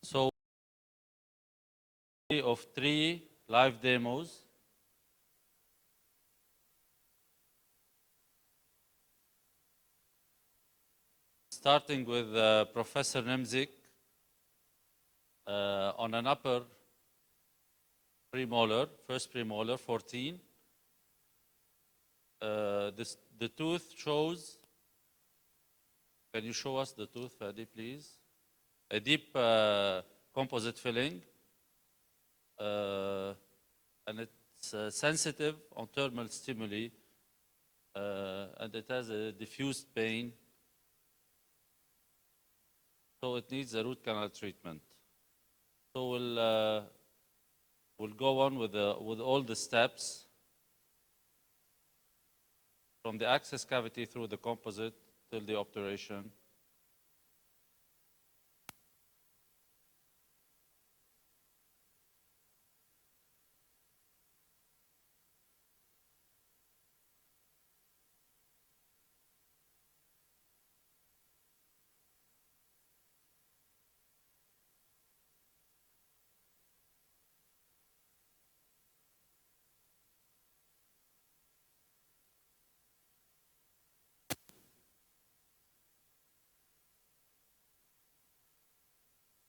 So, of 3 live demos. Starting with Professor Nemzik on an upper premolar, first premolar, 14. The tooth shows, can you show us the tooth, Fadi, please? A deep composite filling, and it's sensitive on thermal stimuli, and it has a diffused pain, so it needs a root canal treatment. So we'll go on with all the steps from the access cavity through the composite till the obturation.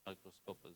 Microscope is.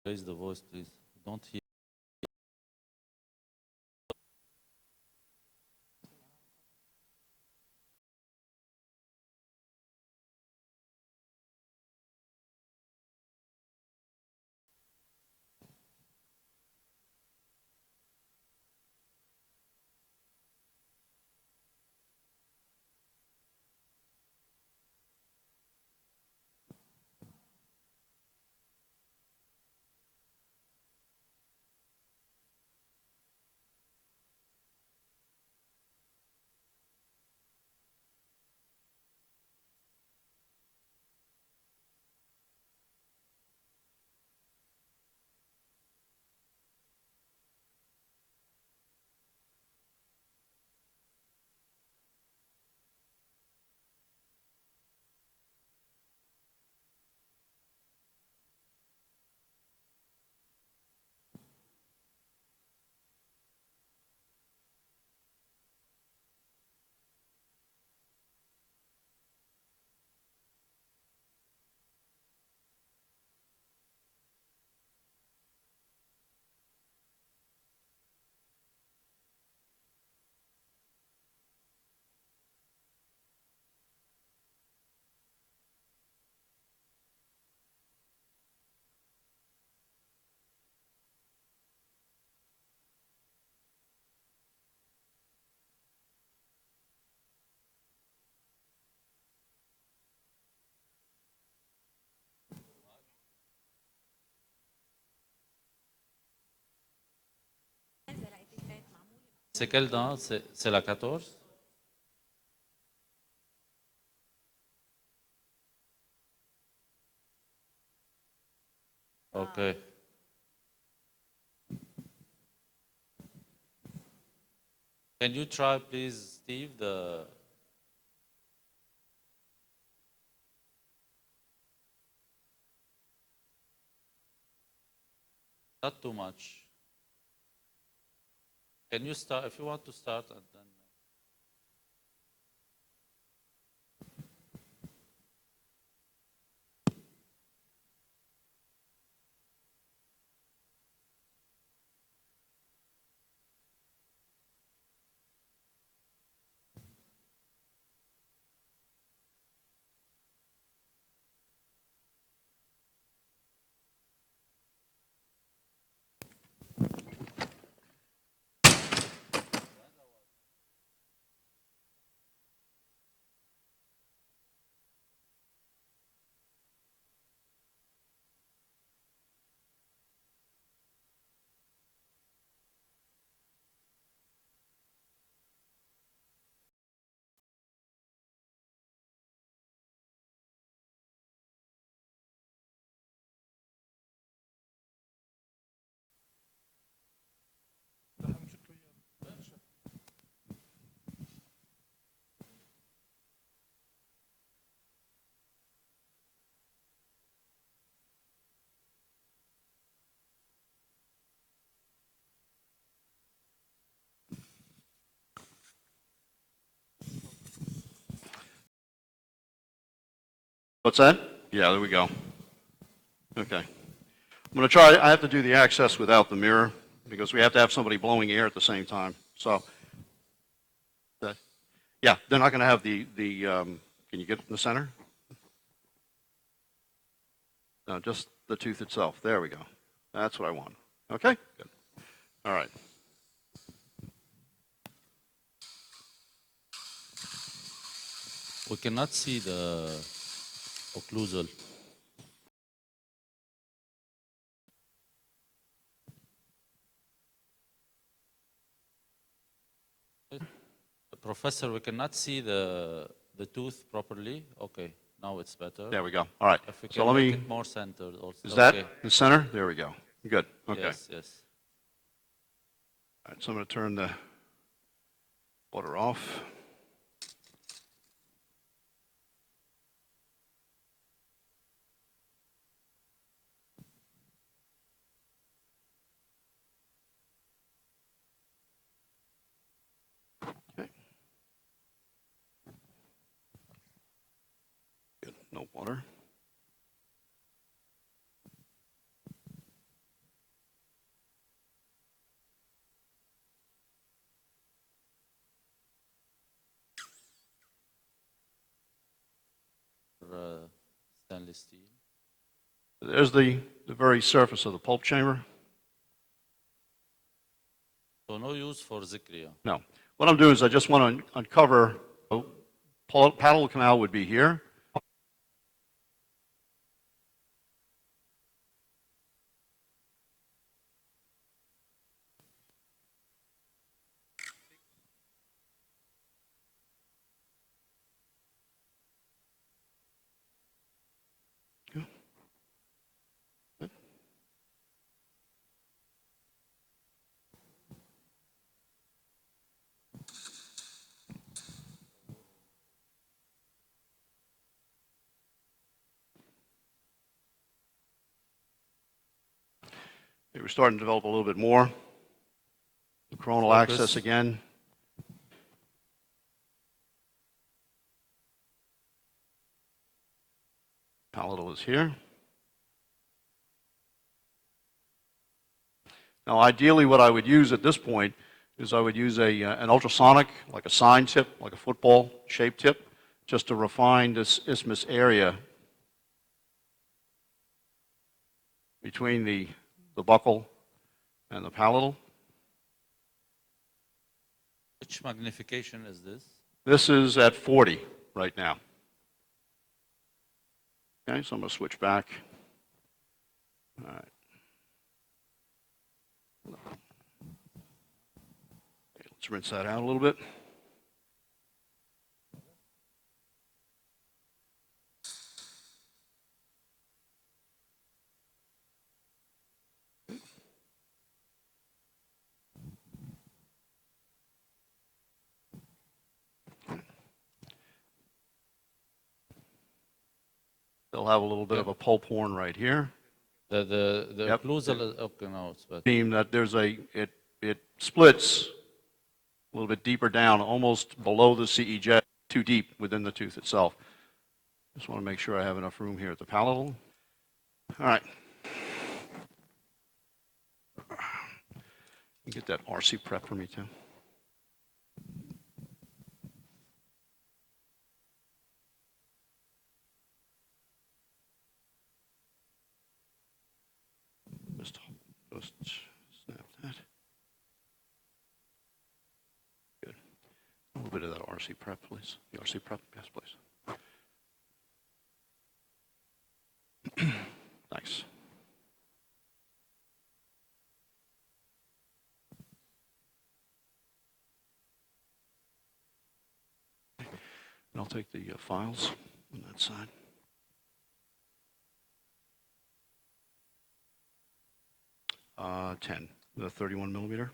Raise the voice, please. Don't hear. C'est quelle dent? C'est la 14? Okay. Can you try, please, Steve, not too much. Can you start, if you want to start, and then. What's that? Yeah, there we go. Okay. I'm going to try, I have to do the access without the mirror because we have to have somebody blowing air at the same time. So, yeah, they're not going to have can you get it in the center? No, just the tooth itself. There we go. That's what I want. Okay, good. All right. We cannot see the occlusal. Professor, we cannot see the tooth properly. Okay, now it's better. There we go. All right. If we So can let make me, it more centered also. is that Okay. the center? There we go. Good. Okay. Yes, yes. All right, so I'm going to turn the water off. Okay. Good. No water. Stainless steel. There's the very surface of the pulp chamber. So no use for Zikria. No. What I'm doing is I just want to uncover, paddle canal would be here. We're starting to develop a little bit more. The coronal Focus. access again. Palatal is here. Now, ideally, what I would use at this point is I would use an ultrasonic, like a sine tip, like a football shaped tip, just to refine this isthmus area between the buccal and the palatal. Which magnification is this? This is at 40 right now. Okay, so I'm going to switch back. All right. Okay, let's Let's rinse that out a little bit. They'll have a little bit of a pulp horn right here. The Yep. occlusal, okay, no, it's better. Beam that there's it splits a little bit deeper down, almost below the CE jet, too deep within the tooth itself. Just want to make sure I have enough room here at the palatal. All right. You get that RC prep for me too. Just snap that. Good. A little bit of that RC prep, please. The RC prep, yes, please. Thanks. And I'll take the files on that side. Uh, 10, the 31 millimeter.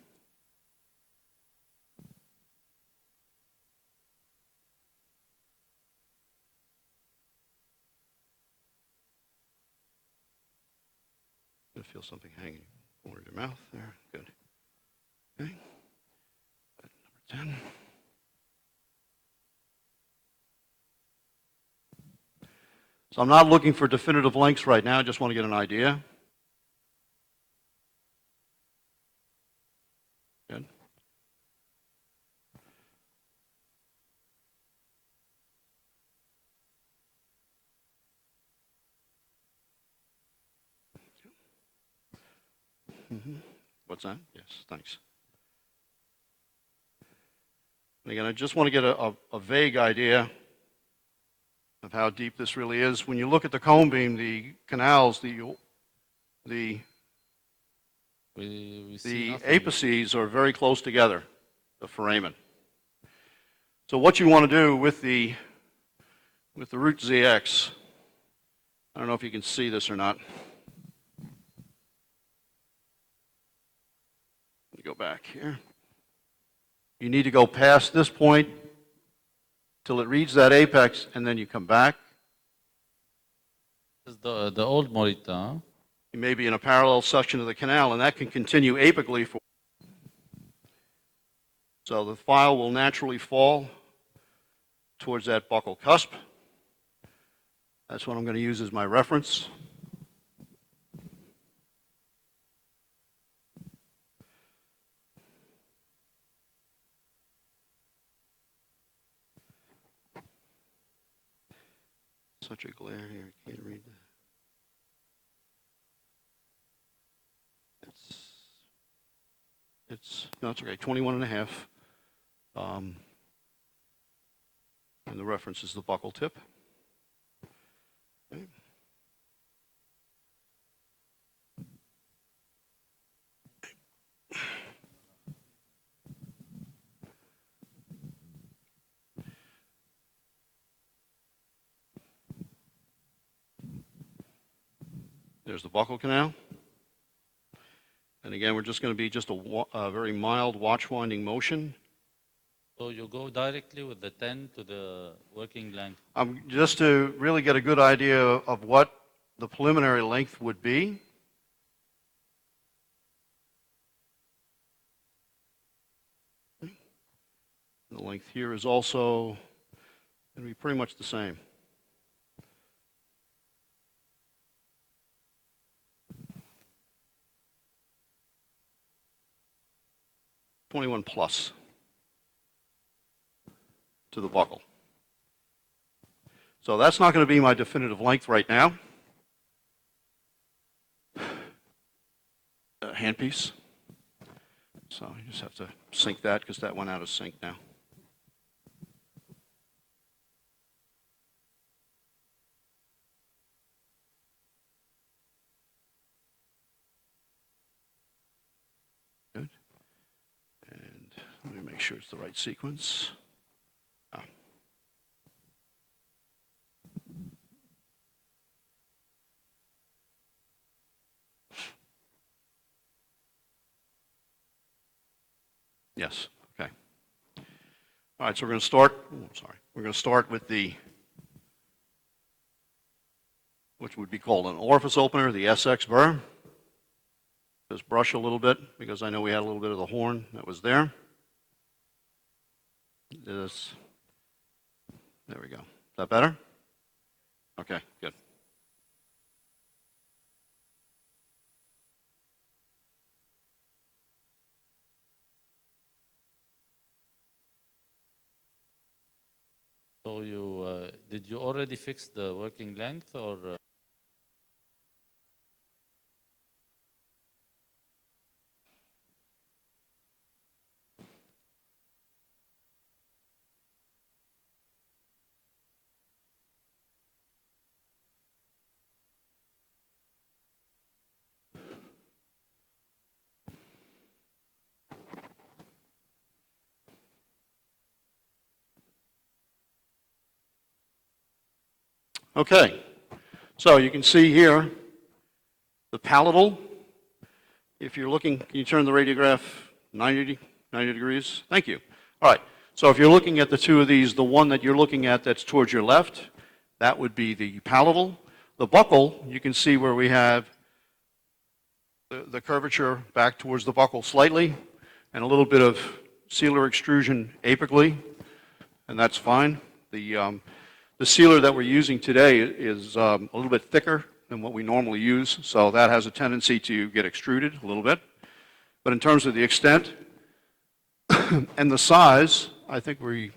I feel something hanging over your mouth there. Good. Okay. Number 10. So I'm not looking for definitive lengths right now. I just want to get an idea. Good. What's that? Yes, thanks. And again, I just want to get a vague idea of how deep this really is. When you look at the cone beam, the canals, the We see The nothing. apices are very close together, the foramen. So what you want to do with the root ZX, I don't know if you can see this or not. Let me go back here. You need to go past this point till it reaches that apex, and then you come back. This is the old Morita, huh? You may be in a parallel section of the canal, and that can continue apically for. So the file will naturally fall towards that buccal cusp. That's what I'm going to use as my reference. Such a glare here, I can't read that. No, it's okay, 21 and a half. And the reference is the buccal tip. Okay. There's the buccal canal. And again, we're just going to be just a very mild watch winding motion. So you go directly with the 10 to the working length. Just to really get a good idea of what the preliminary length would be. The length here is also going to be pretty much the same. +21 to the buccal. So that's not going to be my definitive length right now. Handpiece. So you just have to sync that because that went out of sync now. Good. And Let me make sure it's the right sequence. Ah. Yes, okay. All right, so we're going to start, we're going to start with which would be called an orifice opener, the SX burr. Just brush a little bit, because I know we had a little bit of the horn that was there. There we go. Is that better? Okay, good. So did you already fix the working length or? Okay, so you can see here the palatal. If you're looking, can you turn the radiograph 90 degrees? Thank you. All right, so if you're looking at the two of these, the one that you're looking at that's towards your left, that would be the palatal. The buccal, you can see where we have the curvature back towards the buccal slightly, and a little bit of sealer extrusion apically, and that's fine. The sealer that we're using today is a little bit thicker than what we normally use, so that has a tendency to get extruded a little bit. But in terms of the extent and the size, I think we've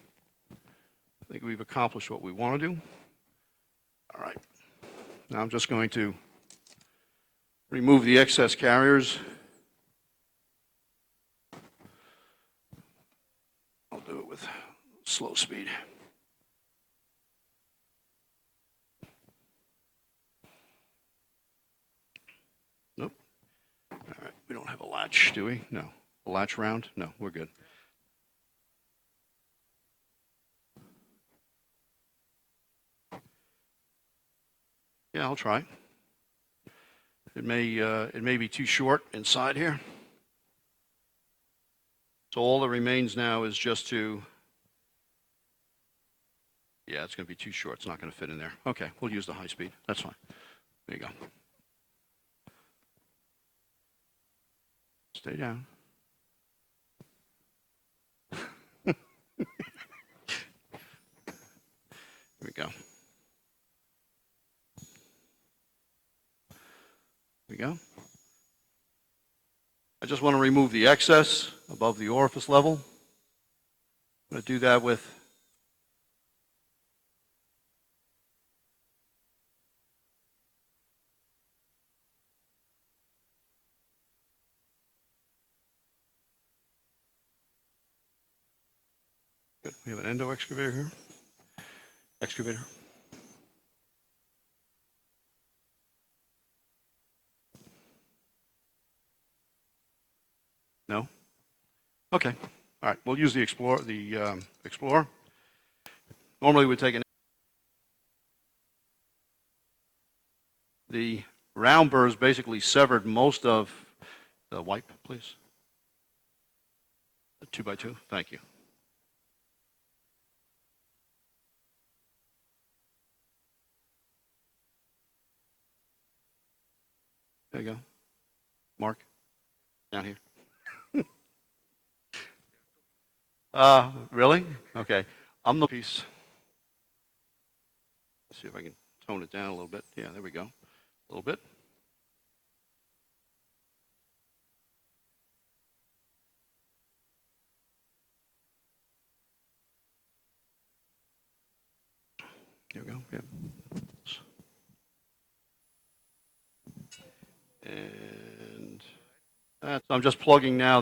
accomplished what we want to do. All right. Now I'm just going to remove the excess carriers. I'll do it with slow speed. Nope. All right. We don't have a latch, do we? No. A latch round? No, we're good. Yeah, I'll try. It may be too short inside here. So all that remains now is just to, yeah, it's going to be too short. It's not going to fit in there. Okay, we'll use the high speed. That's fine. There you go. Stay down. Here we go. There we go. I just want to remove the excess above the orifice level. I'm going to do that with good. We have an endo excavator here. Excavator. No? Okay. All right. We'll use the Explorer. Normally we'd take the round burrs basically severed most of the wipe, please. The 2x2. Thank you. There you go. Mark, down here. Really? Okay. I'm the piece. Let's see if I can tone it down a little bit. Yeah, there we go. A little bit. There we go. Yeah. And I'm just plugging now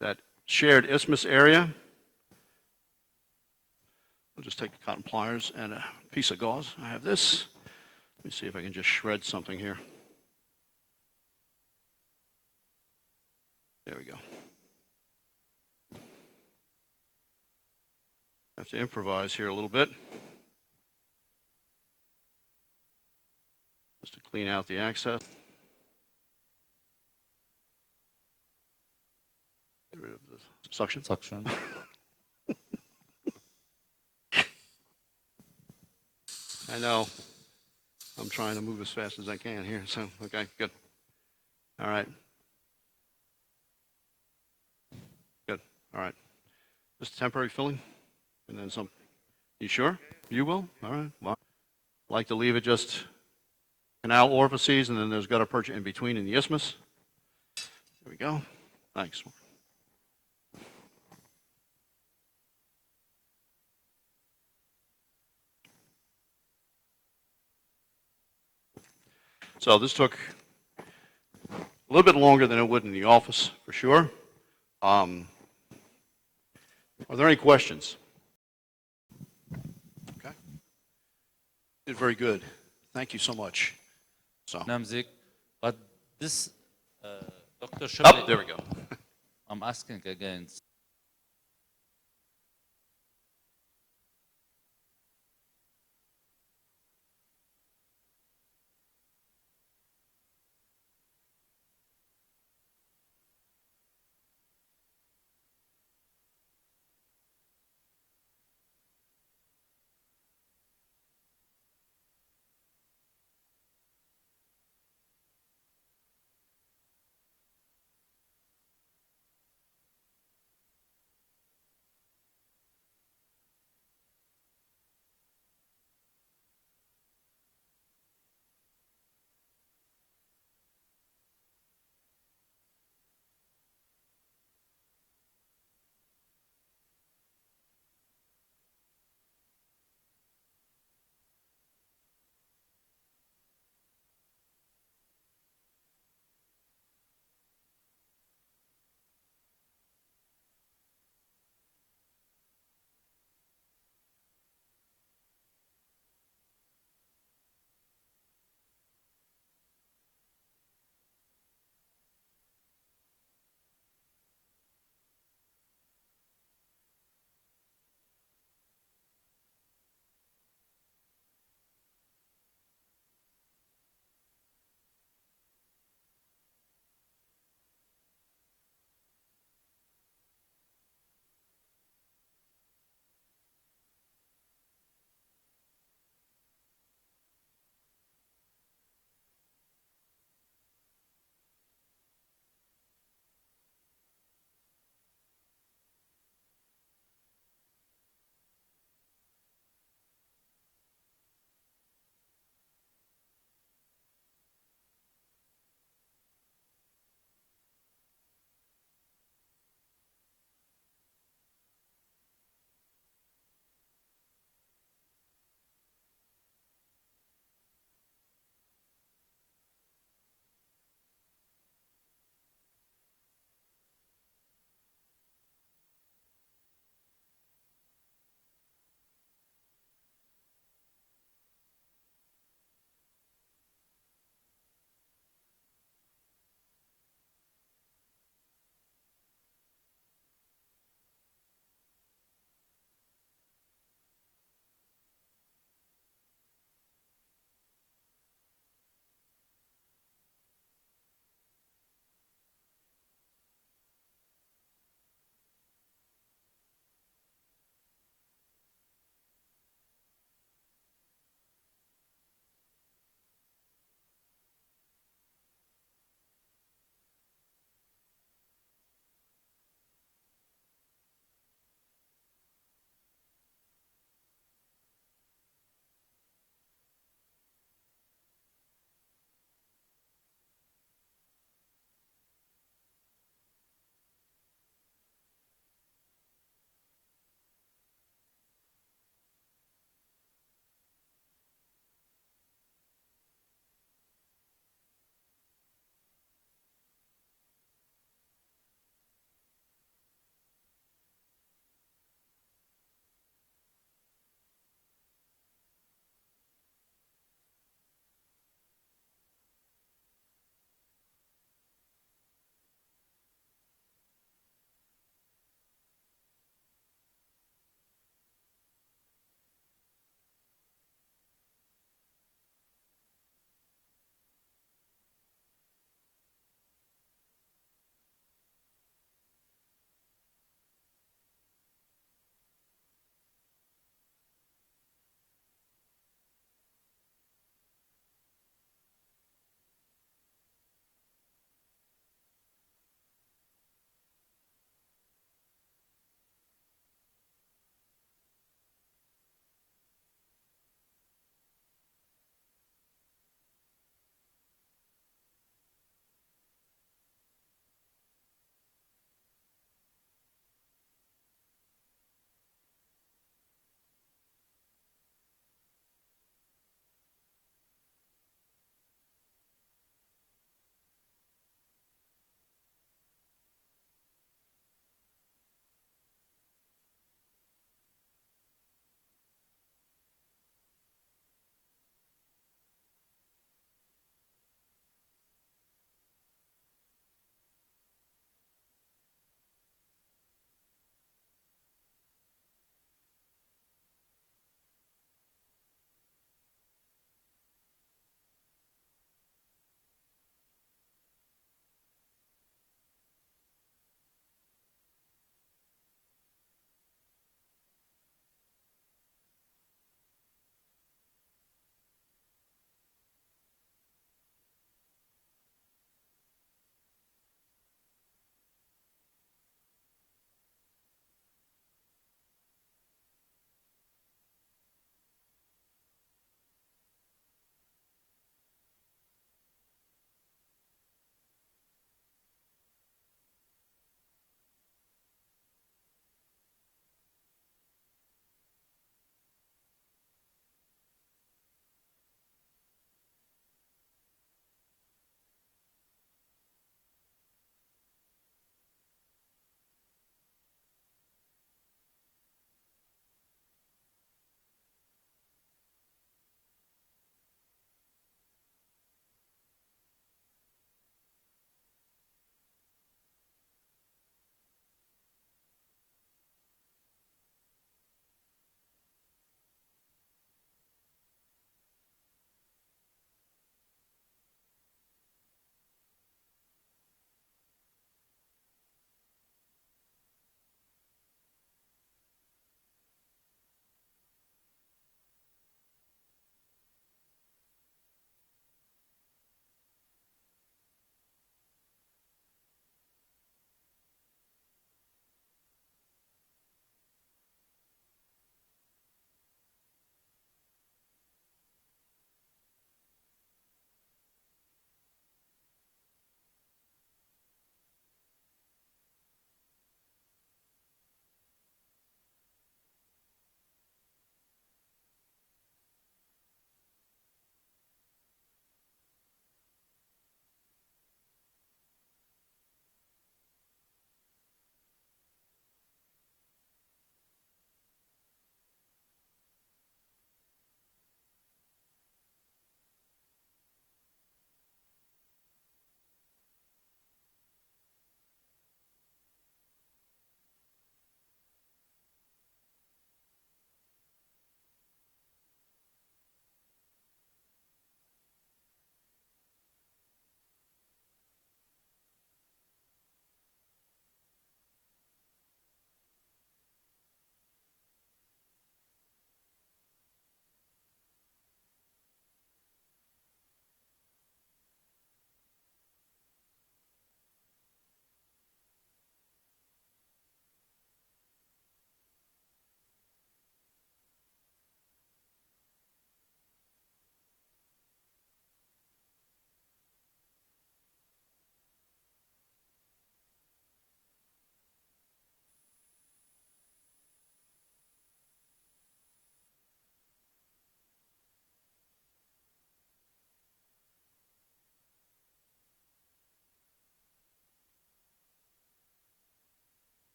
that shared isthmus area. I'll just take the cotton pliers and a piece of gauze. I have this. Let me see if I can just shred something here. There we go. Have to improvise here a little bit. Just to clean out the access. Get rid of the suction. Suction. I know. I'm trying to move as fast as I can here, so, okay, good. All right. Good, all right. Just temporary filling, and then some. You sure? You will? All right, well, I like to leave it just canal orifices, and then there's gutta percha in between in the isthmus. There we go. Thanks. So this took a little bit longer than it would in the office, for sure. Are there any questions? Okay. Did very good. Thank you so much. So, Namzik, but this, Dr. oh, Shirley, there we go. I'm asking again.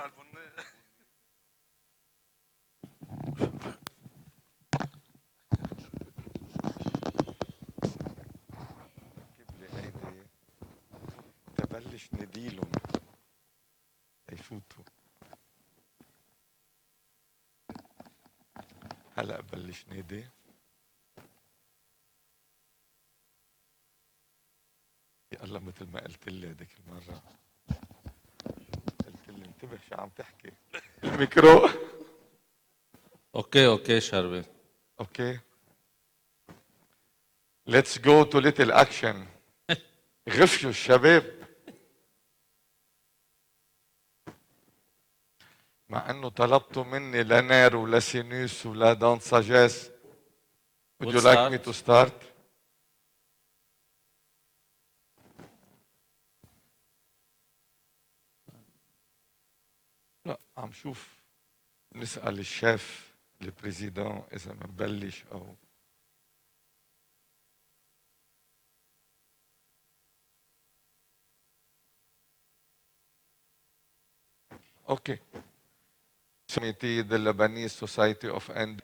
جيب لي هيدي تبلش نديلهم يفوتوا. هلا ببلش نادي. يا الله مثل ما قلت لي هذيك المره، قلت لي انتبه شو عم تحكي. الميكرو. اوكي شربت. اوكي. Let's go to little action. غفشوا الشباب. مع انه طلبتوا مني لا نير ولا سينوس ولا دون ساجيس. Would you like me to start? لا عم شوف، نسأل الشيف البريزيدون إذا منبلش أو أوكي. Committee, the Lebanese Society of Endo,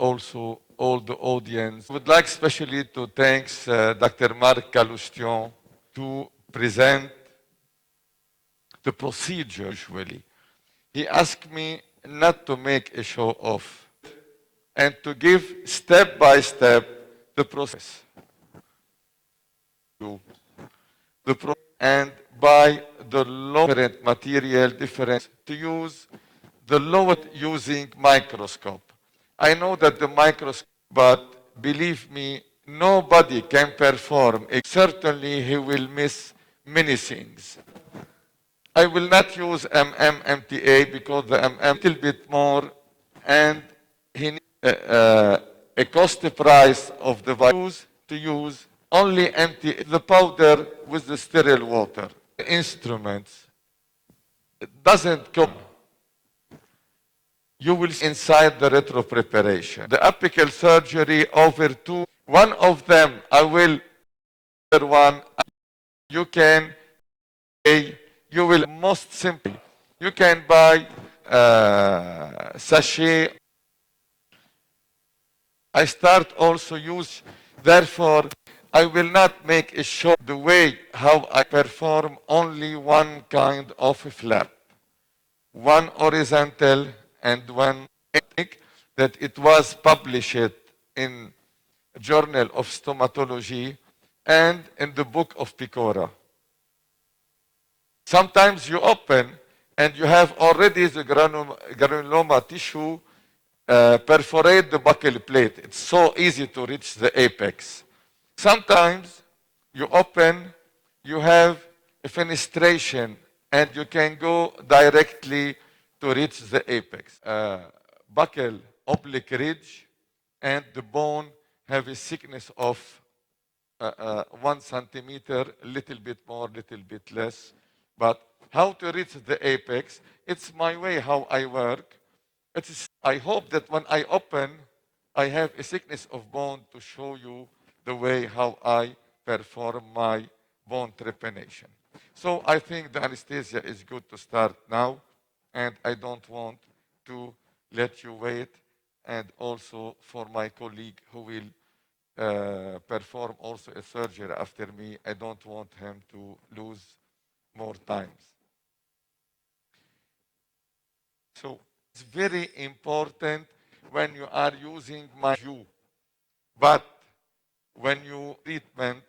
also all the audience. I would like especially to thank Dr. Marc Calustion to present the procedure usually. He asked me not to make a show off and to give step by step the process. And by the different material, different to use the lowest using microscope. I know that the microscope, but believe me, nobody can perform. Certainly, he will miss many things. I will not use MMTA because the MM a little bit more, and he needs a cost price of the virus to use only empty the powder with the sterile water. The instruments, it doesn't come. You will see inside the retro preparation. The apical surgery over two. One of them, I will. One, you can. You will most simply. You can buy sachet. I start also use. Therefore, I will not make a show the way how I perform only one kind of flap. One horizontal and one that it was published in Journal of Stomatology and in the book of Picora. Sometimes you open and you have already the granuloma tissue perforate the buccal plate. It's so easy to reach the apex. Sometimes you open, you have a fenestration, and you can go directly to reach the apex. Buccal oblique ridge, and the bone have a thickness of 1 centimeter, a little bit more, little bit less. But how to reach the apex, it's my way how I work. I hope that when I open, I have a thickness of bone to show you the way how I perform my bone trepanation. So I think the anesthesia is good to start now, and I don't want to let you wait. And also for my colleague who will perform also a surgery after me, I don't want him to lose more times. So it's very important when you are using my view. But when you treatment,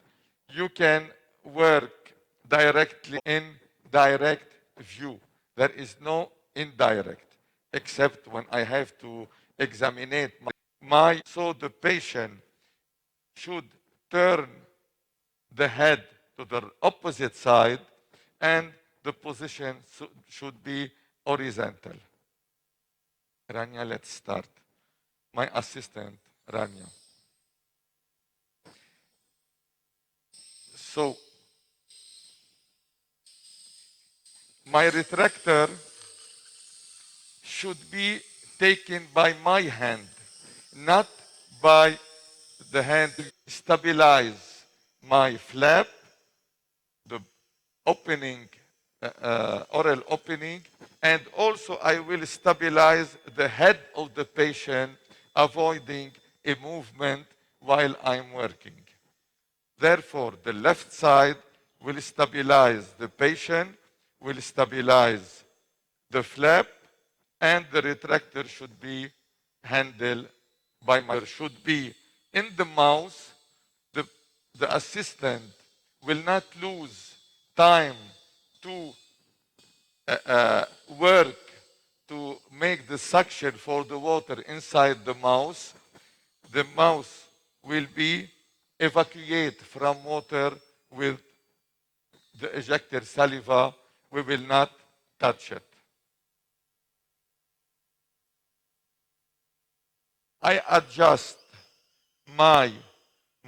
you can work directly in direct view. There is no indirect, except when I have to examine my so the patient should turn the head to the opposite side and the position should be horizontal. Rania, let's start. My assistant, Rania. So, my retractor should be taken by my hand, not by the hand. Stabilize my flap, the opening, oral opening, And also I will stabilize the head of the patient, avoiding a movement while I'm working. Therefore, the left side will stabilize the patient, will stabilize the flap, and the retractor should be handled by my should be in the mouse. The, the assistant will not lose time to work to make the suction for the water inside the mouse. The mouse will be evacuate from water with the ejector saliva. We will not touch it. I adjust my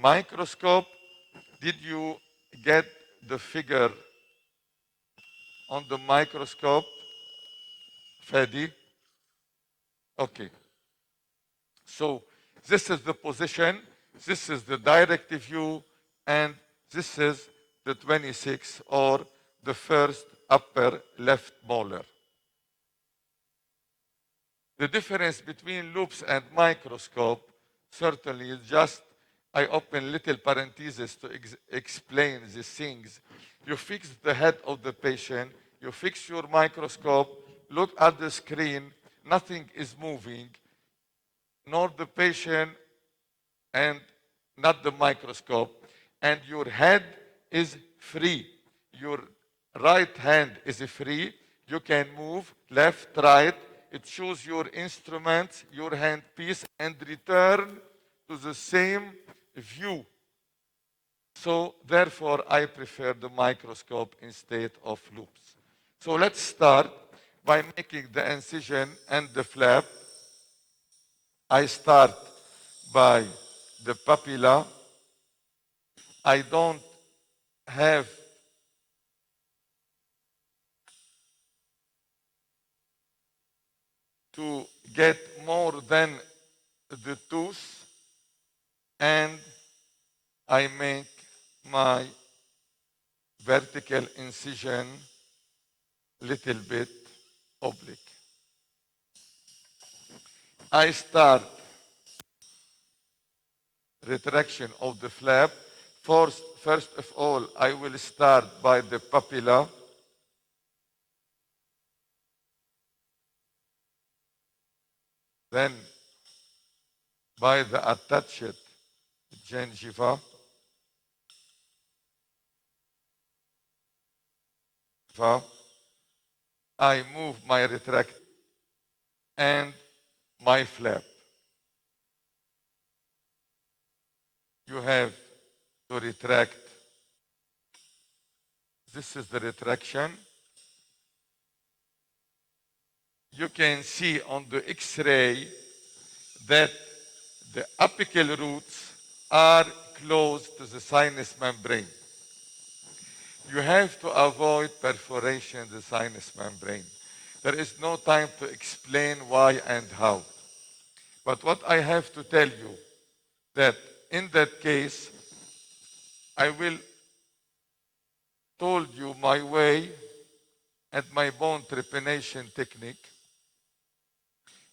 microscope. Did you get the figure on the microscope, Fadi? Okay. So this is the position, this is the direct view, and this is the 26 or the first upper left molar. The difference between loops and microscope certainly is just, I open little parentheses to explain these things. You fix the head of the patient, you fix your microscope, look at the screen, nothing is moving, nor the patient and not the microscope, and your head is free. Your right hand is free. You can move left, right. It shows your instruments, your handpiece, and return to the same view. So therefore, I prefer the microscope instead of loops. So let's start by making the incision and the flap. I start by the papilla. I don't have to get more than the tooth, and I make my vertical incision little bit oblique. I start retraction of the flap. First of all, I will start by the papilla. Then by the attached gingiva. I move my retract and my flap. You have to retract. This is the retraction. You can see on the X-ray that the apical roots are close to the sinus membrane. You have to avoid perforation in the sinus membrane. There is no time to explain why and how. But what I have to tell you, that in that case, I will told you my way and my bone trepanation technique.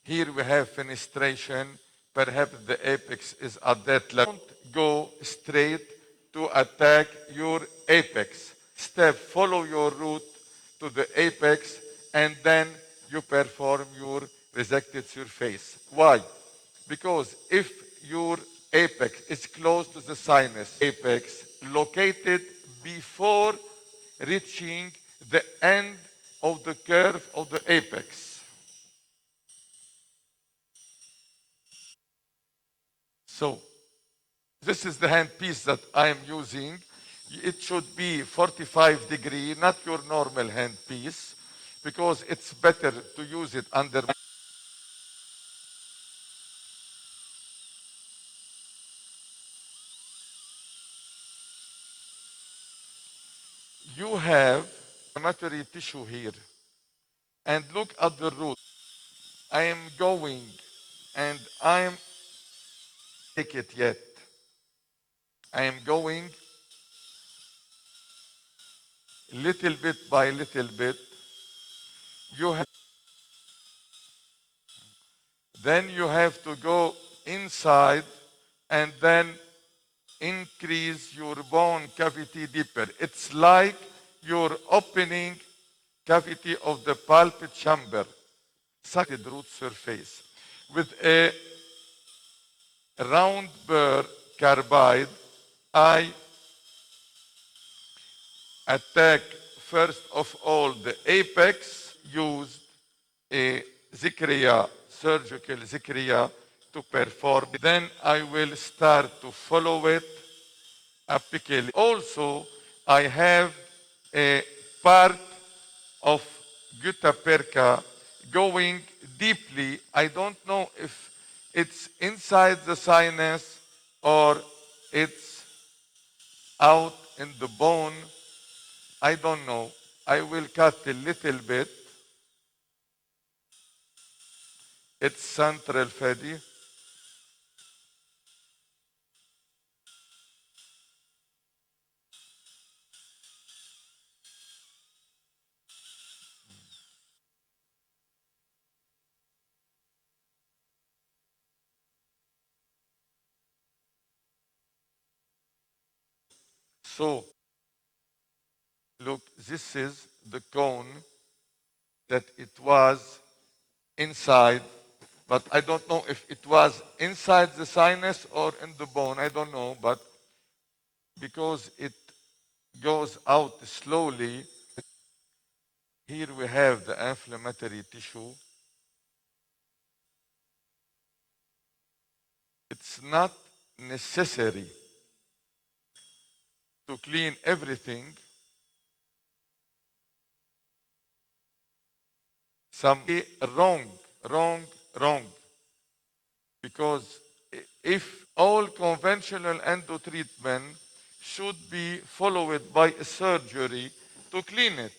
Here we have fenestration. Perhaps the apex is at that level. Don't go straight to attack your apex. Step, follow your route to the apex, and then you perform your resected surface. Why? Because if your apex is close to the sinus, apex located before reaching the end of the curve of the apex. So this is the handpiece that I am using. It should be 45 degree, not your normal handpiece, because it's better to use it under. You have inflammatory tissue here, and look at the root. I am going, and I am take it yet. I am going little bit by little bit you have, then you have to go inside and then increase your bone cavity deeper. It's like you're opening cavity of the pulpit chamber, sucked root surface. With a round burr carbide, I attack first of all the apex, used a zikriya, surgical zikriya to perform. Then I will start to follow it apically. Also, I have a part of gutta perca going deeply. I don't know if it's inside the sinus or it's out in the bone. I don't know. I will cut a little bit. It's central fatty. So, look, this is the cone that it was inside, but I don't know if it was inside the sinus or in the bone. I don't know, but because it goes out slowly, here we have the inflammatory tissue. It's not necessary to clean everything. Some wrong, wrong, wrong. Because if all conventional endo treatment should be followed by a surgery to clean it,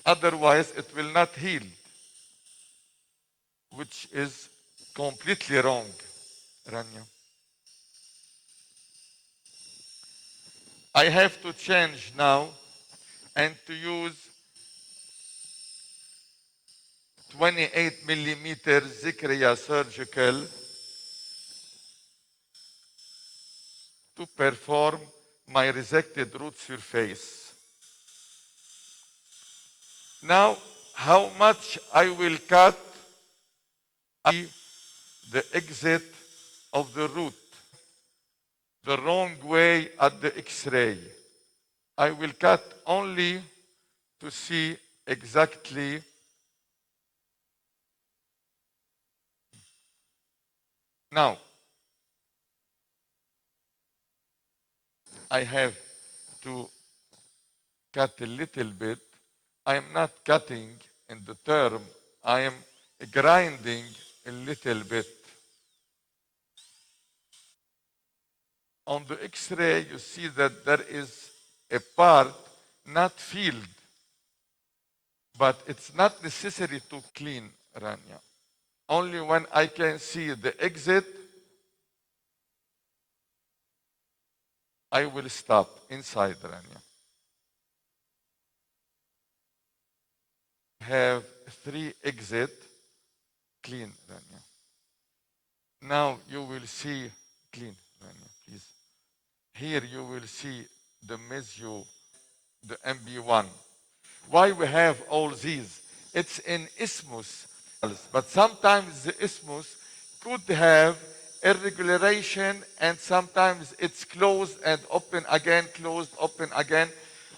otherwise it will not heal, which is completely wrong, Rania. I have to change now and to use 28 millimeter Zikriya surgical to perform my resected root surface. Now, how much I will cut the exit of the root the wrong way at the X-ray. I will cut only to see exactly. Now, I have to cut a little bit. I am not cutting in the term, I am grinding a little bit. On the X-ray, you see that there is a part not filled, but it's not necessary to clean, Rania. Only when I can see the exit, I will stop inside, Rania. Have 3 exit, clean, Rania. Now you will see, clean, Rania, please. Here you will see the mesio, the MB1. Why we have all these? It's in isthmus, but sometimes the isthmus could have irregularization and sometimes it's closed and open again, closed, open again.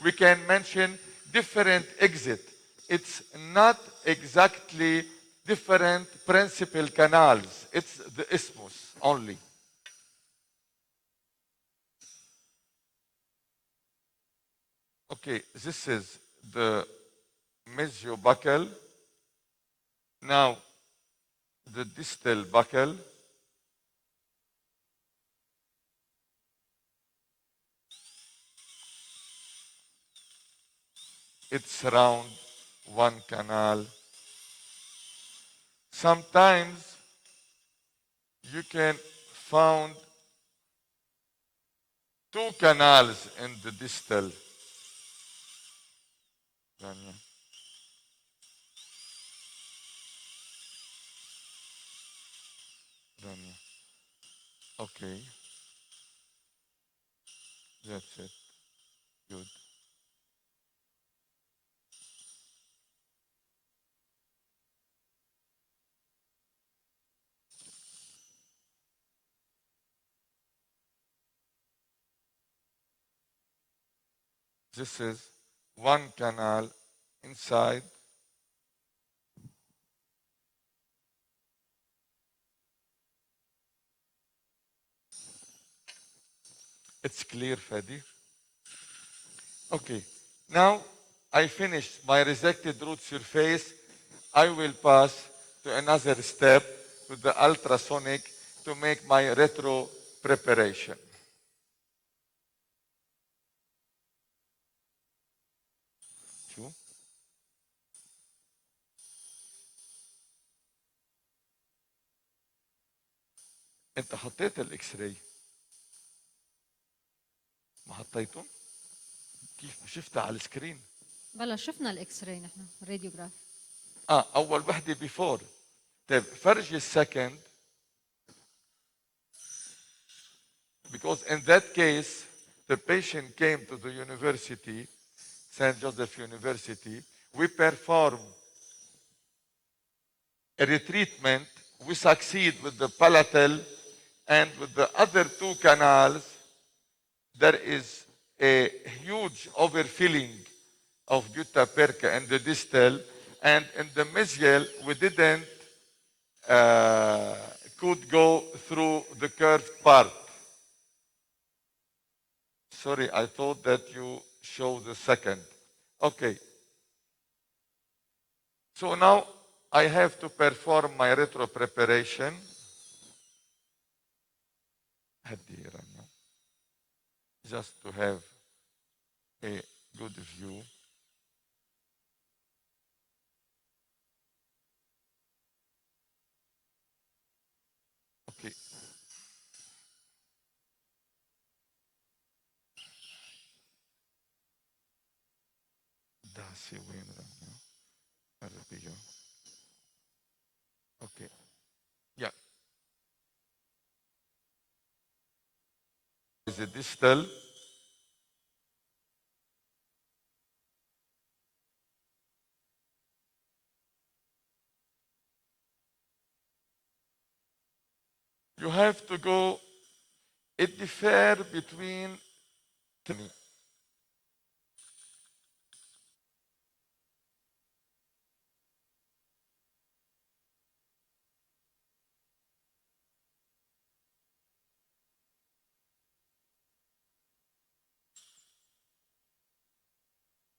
We can mention different exit. It's not exactly different principal canals. It's the isthmus only. Okay, this is the mesiobuccal. Now, the distal buccal. It's around one canal. Sometimes you can find 2 canals in the distal. Okay, that's it. Good. This is one canal inside. It's clear, Fadi. Okay, now I finished my resected root surface. I will pass to another step with the ultrasonic to make my retro preparation. شو؟ انت حطيت الاكس راي ما حطيته؟ كيف شفتها على السكرين؟ بلا شفنا الاكس راي نحن الراديوجراف. اول وحده بيفور. طيب فرجي السكند. Because in that case, the patient came to the university, St. Joseph University. We perform a retreatment. We succeed with the palatal and with the other two canals. There is a huge overfilling of gutta perca in the distal, and in the mesial, we didn't could go through the curved part. Sorry, I thought that you show the second. Okay. So now I have to perform my retro preparation. Just to have a good view. Okay. Dasi وين رحنا؟ Arabia. Okay. Yeah. Is it distal? You have to go. It differs between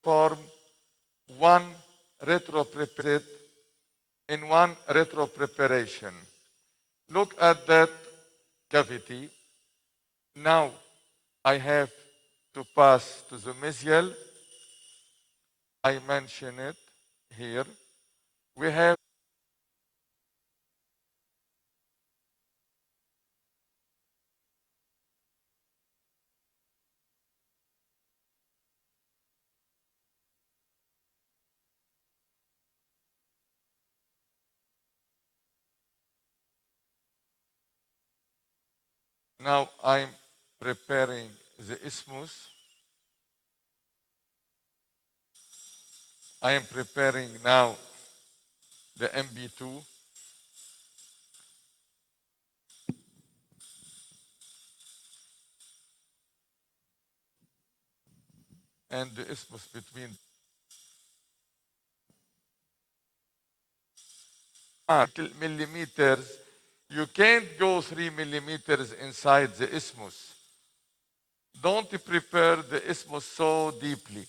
form one retro prepared in one retro preparation. Look at that cavity. Now I have to pass to the mesial. I mention it here. We have now I'm preparing the isthmus. I am preparing now the MB2. And the isthmus between millimeters. You can't go 3 millimeters inside the isthmus. Don't prepare the isthmus so deeply,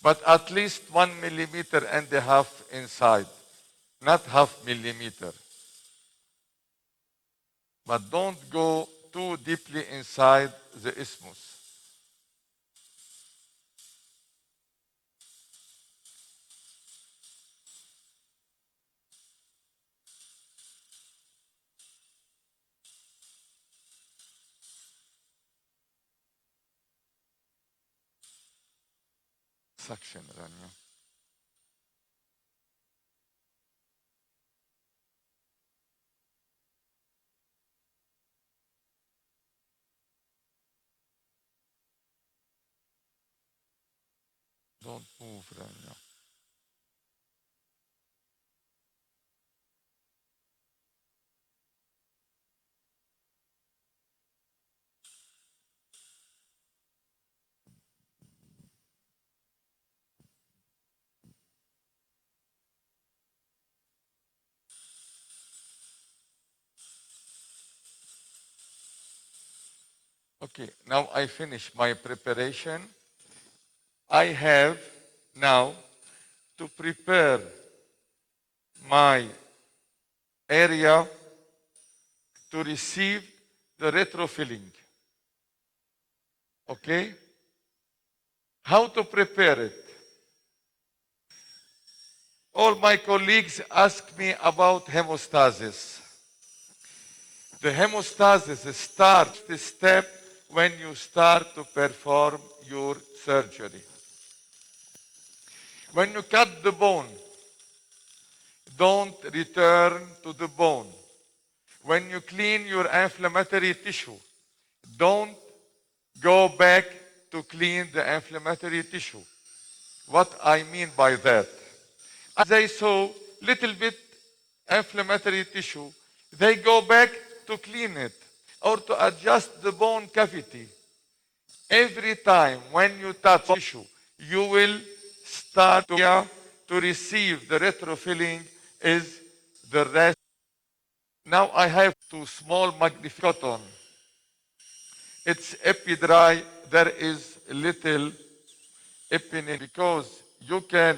but at least 1.5 millimeters inside, not half millimeter. But don't go too deeply inside the isthmus. Suction, Rania. Don't move, Rania. Okay, now I finish my preparation. I have now to prepare my area to receive the retrofilling. Okay? How to prepare it? All my colleagues ask me about hemostasis. The hemostasis starts the step when you start to perform your surgery. When you cut the bone, don't return to the bone. When you clean your inflammatory tissue, don't go back to clean the inflammatory tissue. What I mean by that? They saw little bit inflammatory tissue, they go back to clean it or to adjust the bone cavity. Every time when you touch tissue, you will start to receive the retrofilling is the rest. Now I have two small magnification. It's epi-dry. There is little epinephrine because you can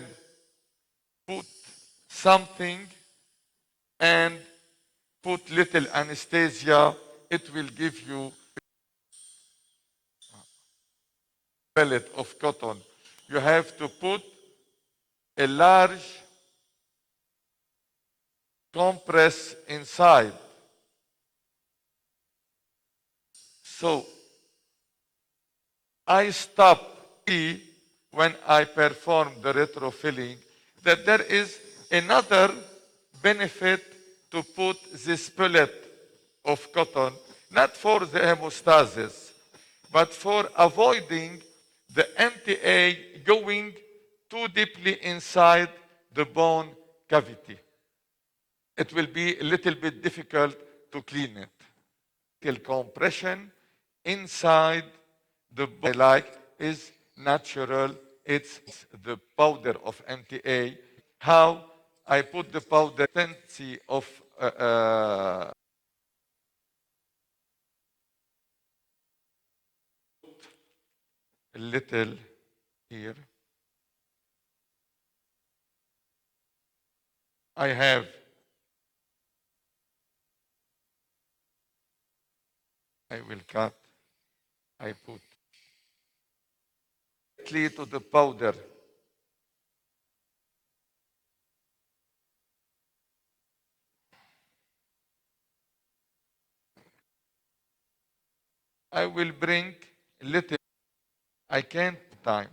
put something and put little anesthesia. It will give you pellet of cotton. You have to put a large compress inside. So I stop when I perform the retrofilling that there is another benefit to put this pellet of cotton, not for the hemostasis, but for avoiding the MTA going too deeply inside the bone cavity. It will be a little bit difficult to clean it. Compression inside the bone like is natural. It's the powder of MTA. How I put the powder tendency of a little here. I have I will cut. I put directly to the powder. I will bring little. I can't time.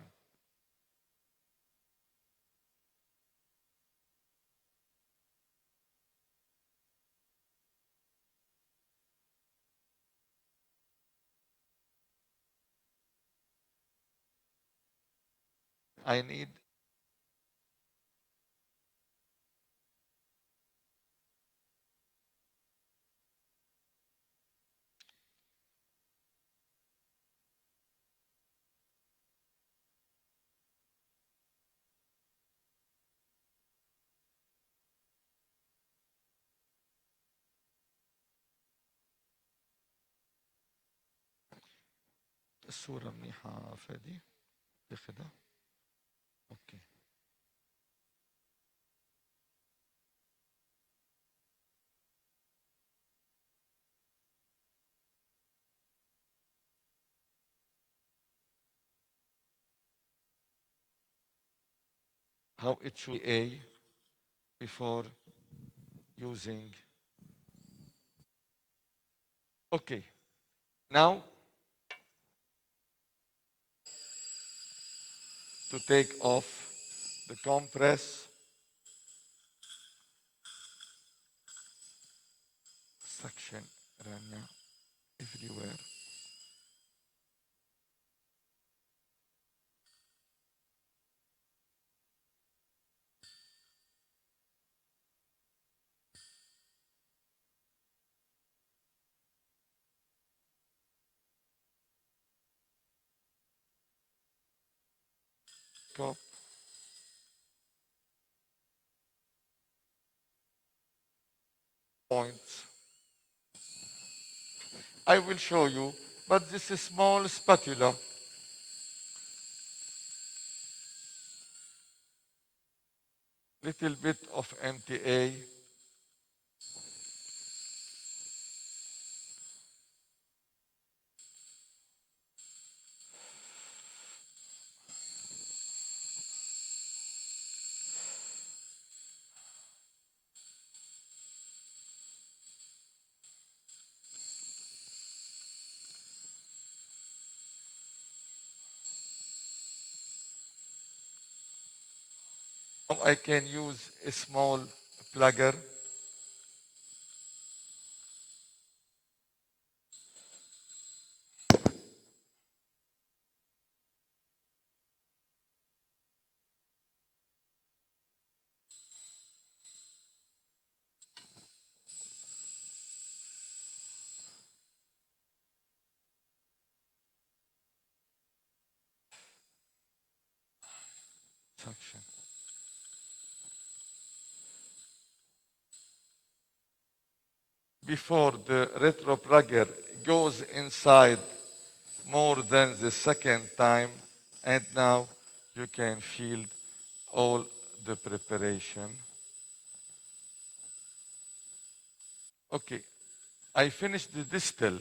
I need الصورة منيحة فادي تاخدها. اوكي. How it should be A before using. Okay. Now to take off the compress suction Rania everywhere. microscope. Points. I will show you, but this is small spatula. Little bit of MTA. Now I can use a small plugger. Suction. Before the retro plugger goes inside more than the second time, and now you can feel all the preparation. Okay, I finished the distal.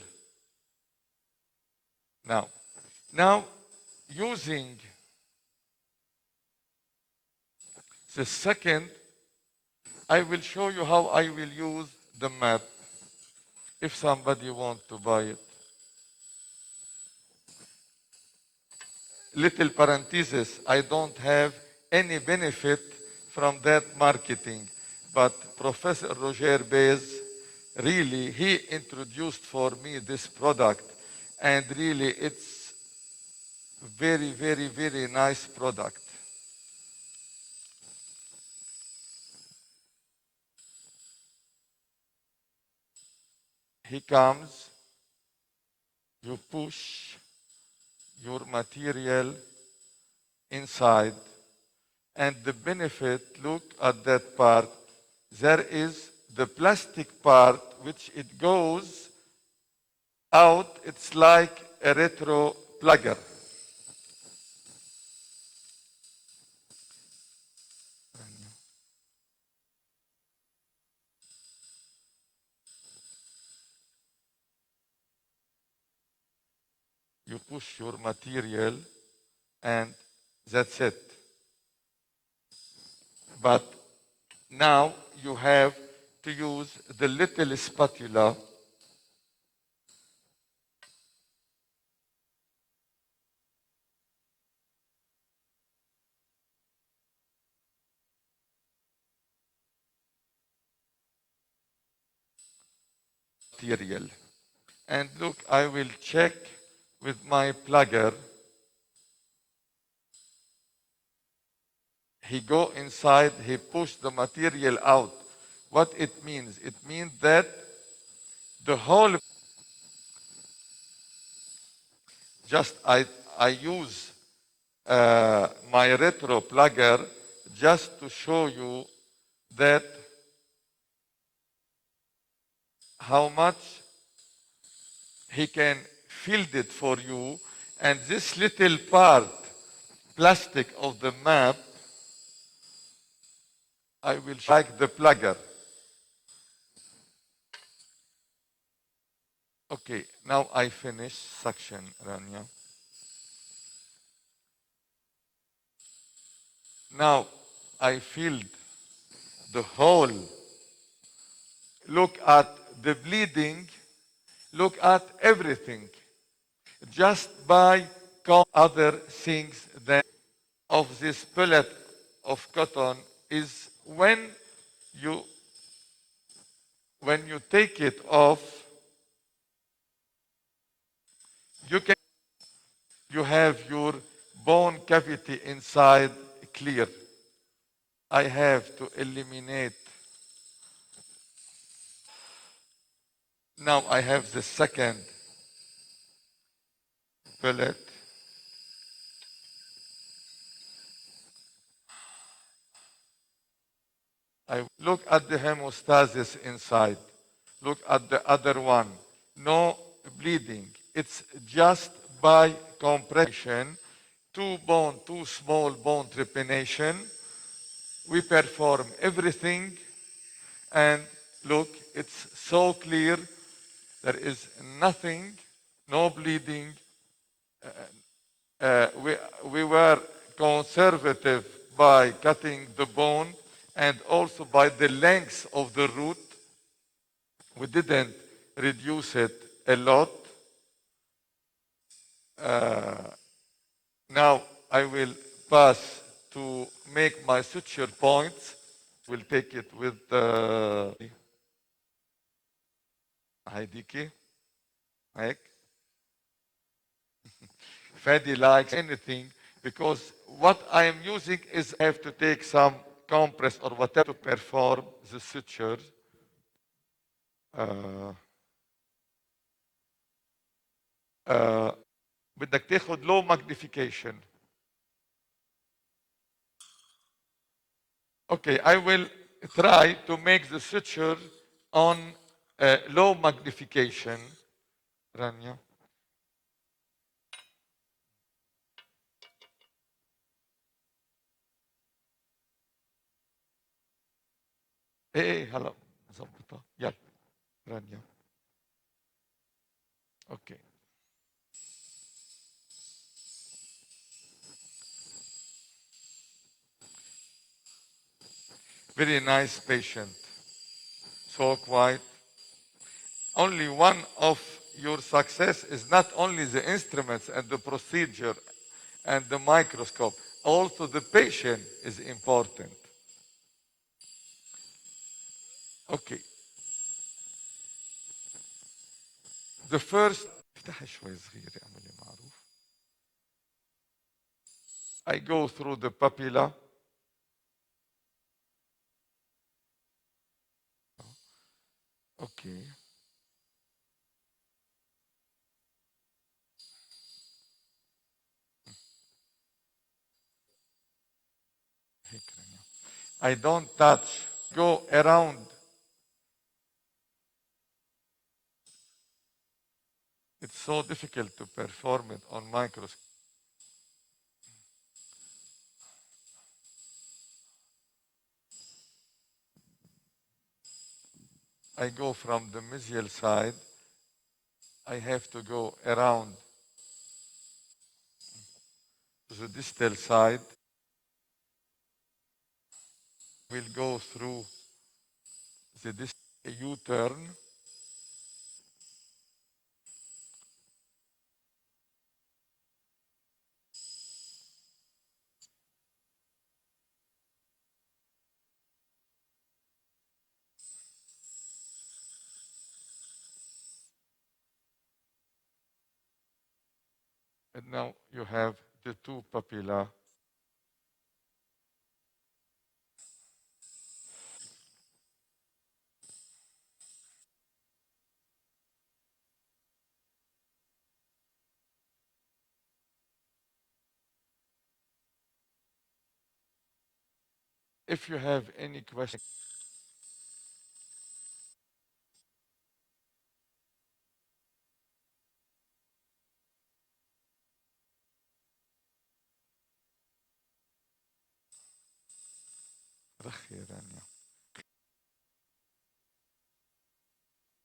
Now using the second, I will show you how I will use the map if somebody wants to buy it. Little parenthesis, I don't have any benefit from that marketing, but Professor Roger Baez, really, he introduced for me this product, and really it's very, very, very nice product. He comes, you push your material inside, and the benefit, look at that part, there is the plastic part which it goes out, it's like a retro plugger. You push your material and that's it. But now you have to use the little spatula material. And look, I will check with my plugger. He go inside, he push the material out. What it means? It means that the whole, just I use my retro plugger just to show you that how much he can field it for you. And this little part, plastic of the map, I will like the plugger. Okay, now I finish suction, Rania. Now I filled the whole. Look at the bleeding, look at everything. Just by other things that of this pellet of cotton is you when you take it off, you have your bone cavity inside clear. I have to eliminate. Now I have the second pellet. I look at the hemostasis inside. Look at the other one. No bleeding. It's just by compression, two small bone trepanation. We perform everything, and look, it's so clear. There is nothing, no bleeding. We were conservative by cutting the bone and also by the length of the root. We didn't reduce it a lot. Now I will pass to make my suture points. We'll take it with هيديكي هيك. Fadi likes anything because what I am using is I have to take some compress or whatever to perform the suture. بدك تاخذ low magnification. Okay, I will try to make the suture on low magnification. Rania. ايه هلا ظبطها يلا رانيا. Okay. Very nice patient. So quiet. Only one of your success is not only the instruments and the procedure and the microscope, also the patient is important. Okay. The first افتح شوي صغيرة اعملي معروف. I go through the papilla. Okay. I don't touch. Go around. It's so difficult to perform it on microscope. I go from the mesial side. I have to go around to the distal side. We'll go through the distal U-turn. And now you have the two papilla. If you have any questions,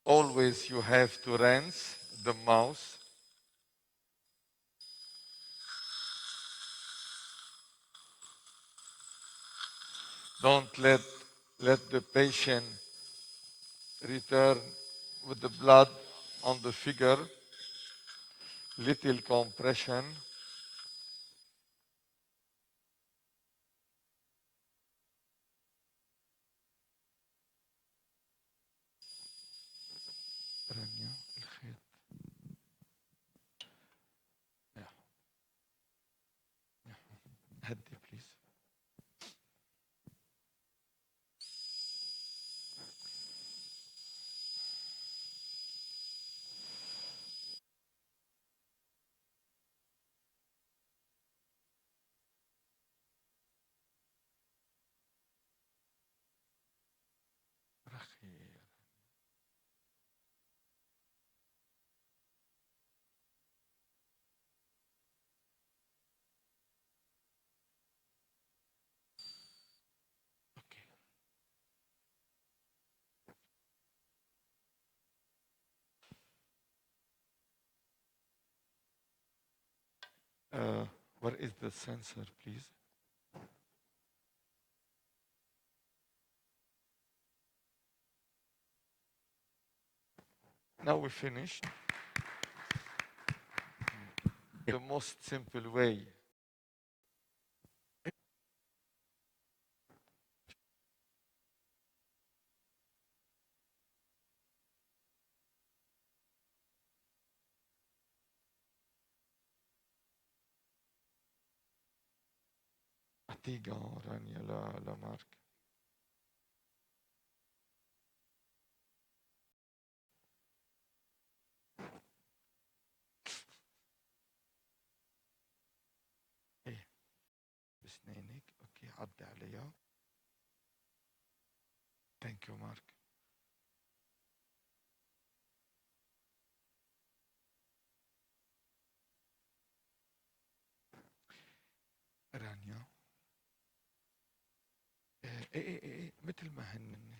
always you have to rinse the mouth. Don't let the patient return with the blood on the figure. Little compression. هدي please. Where is the sensor, please? Now we finished. The most simple way. أعطيها رانيا لمارك. ايه بسنينك. اوكي عدي عليها. ثانك يو مارك. رانيا ايه مثل ما هن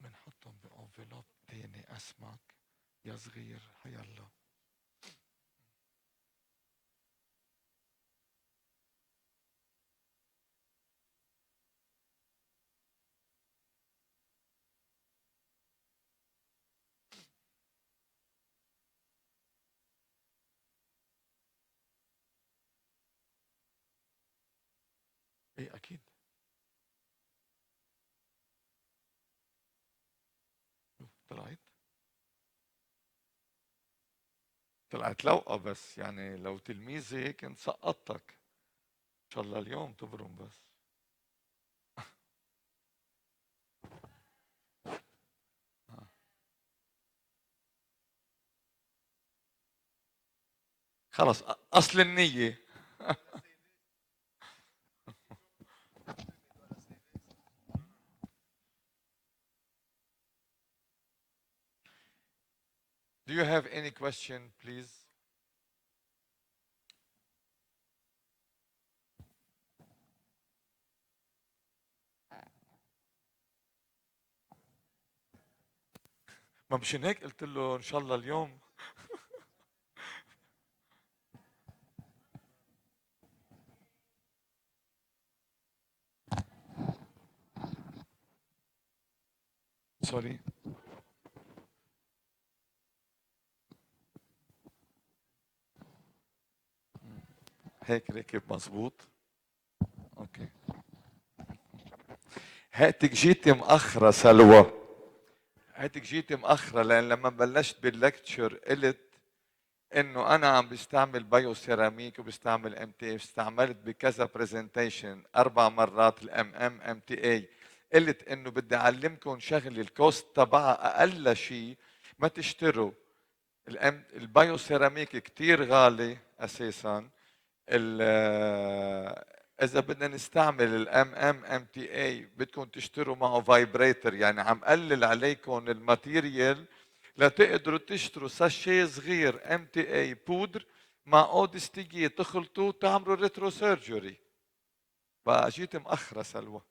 بنحطهم بانفلوب تاني اسمك يا صغير هيلا. ايه اكيد. طلعت لوقة، بس يعني لو تلميذي كنت سقطتك. ان شاء الله اليوم تبرم بس. خلص اصل النية. Do you have any question, please? ما مشان هيك قلت له ان شاء الله اليوم. سوري. هيك ركب مزبوط. اوكي. هاتك جيتي مأخرة سلوى. هاتك جيتي مأخرة لأن لما بلشت باللكتشر قلت إنه أنا عم بستعمل بايو سيراميك وبستعمل ام تي اي، استعملت بكذا برزنتيشن 4 مرات الام ام تي اي. قلت إنه بدي أعلمكم شغلة الكوست تبعها أقل شيء ما تشتروا البايو سيراميك كتير غالي أساسا. اذا بدنا نستعمل ام تي اي بدكم تشتروا معه فايبريتر، يعني عم قلل عليكم الماتيريال لتقدروا تشتروا ساشيه صغير ام تي اي بودر مع اودستيجيه تخلطوه تعملوا ريترو سيرجري. فجيت مأخرة سلوى.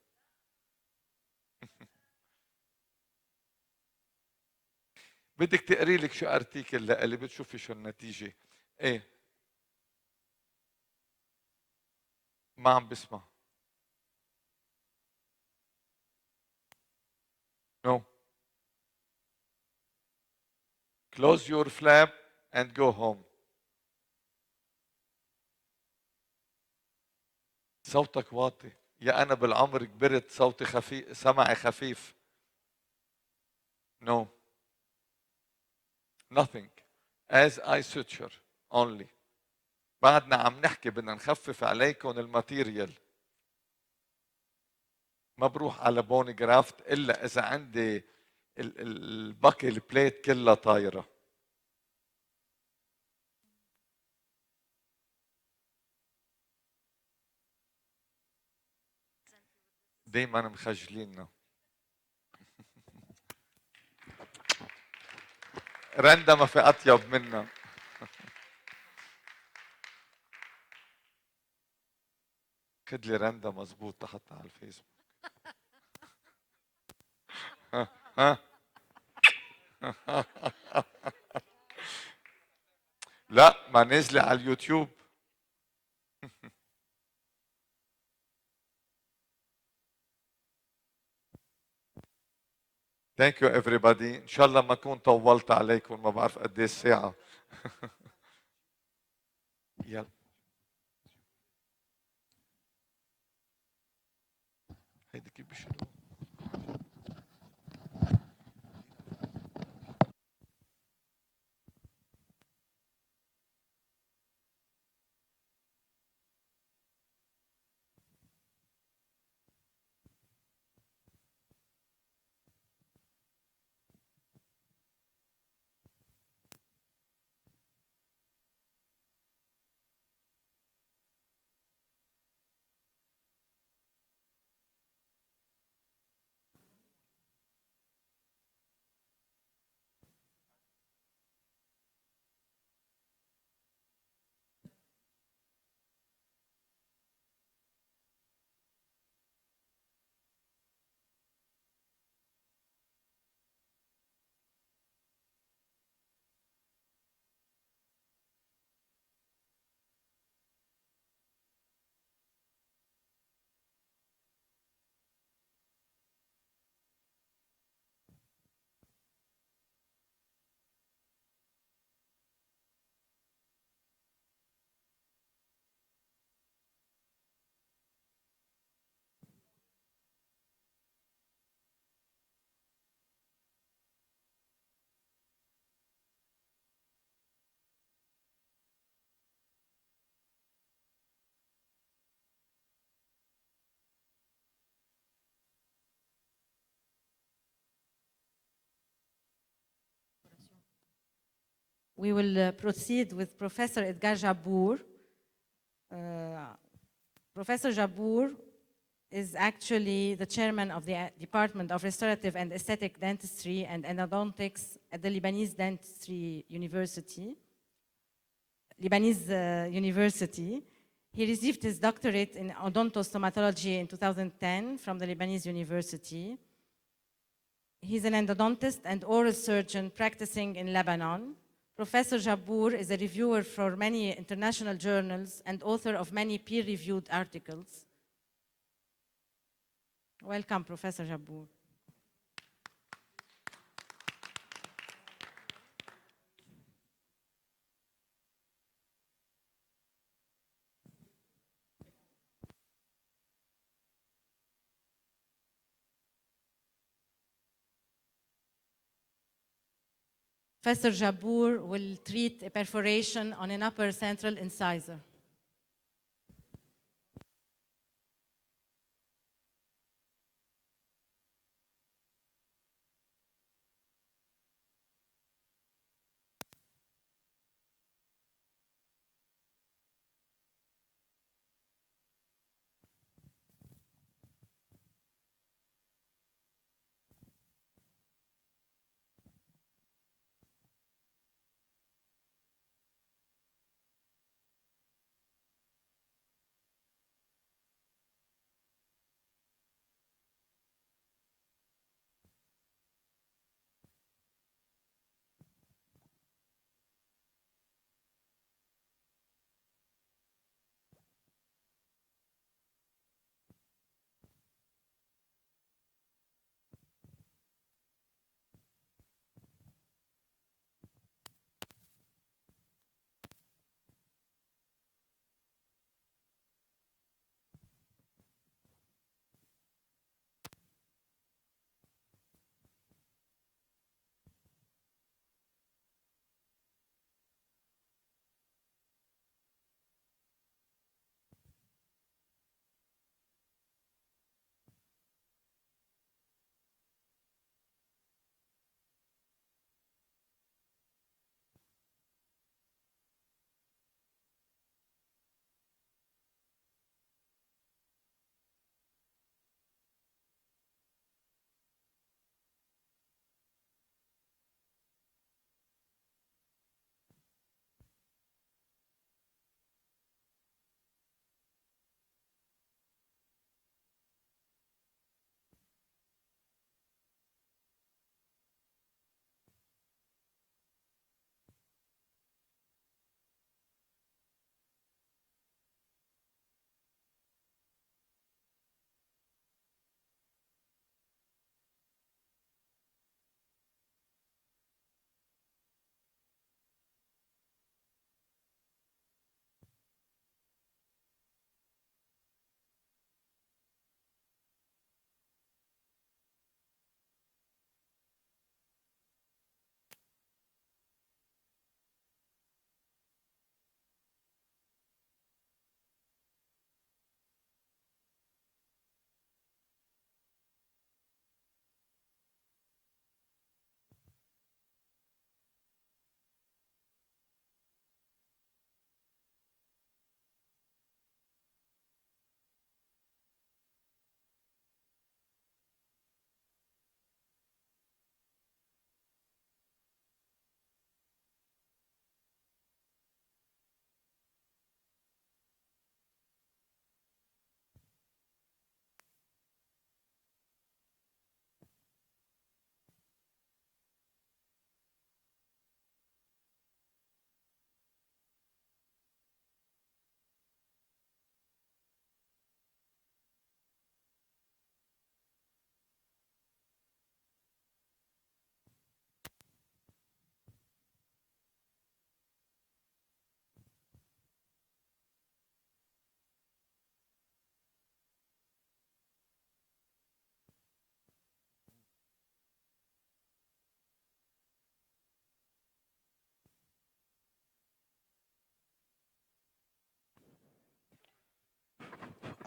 بدك تقري لك شو ارتيكل لإلي بتشوفي شو النتيجة. ايه ما عم بسمع. No. Close your flap and go home. صوتك واطي. يا أنا بالعمر كبرت صوتي خفيف، سمعي خفيف. No. Nothing. As I suture only. بعدنا عم نحكي بدنا نخفف عليكم الماتيريال. ما بروح على بوني جرافت إلا إذا عندي الباكل بليت كلها طايرة. دايما مخجليننا. رندا ما في أطيب منا. خد لي رندا مزبوط حتى على الفيسبوك. ها لا ما نزل على اليوتيوب. ثانك يو everybody. ان شاء الله ما اكون طولت عليكم، ما بعرف قد ايه الساعه. يلا هيدي كيف بشيلوها؟ We will proceed with Professor Edgar Jabour. Professor Jabour is actually the chairman of the Department of Restorative and Aesthetic Dentistry and Endodontics at the Lebanese University. He received his doctorate in odontostomatology in 2010 from the Lebanese University. He's an endodontist and oral surgeon practicing in Lebanon. Professor Jabour is a reviewer for many international journals and author of many peer-reviewed articles. Welcome, Professor Jabour. Professor Jabour will treat a perforation on an upper central incisor.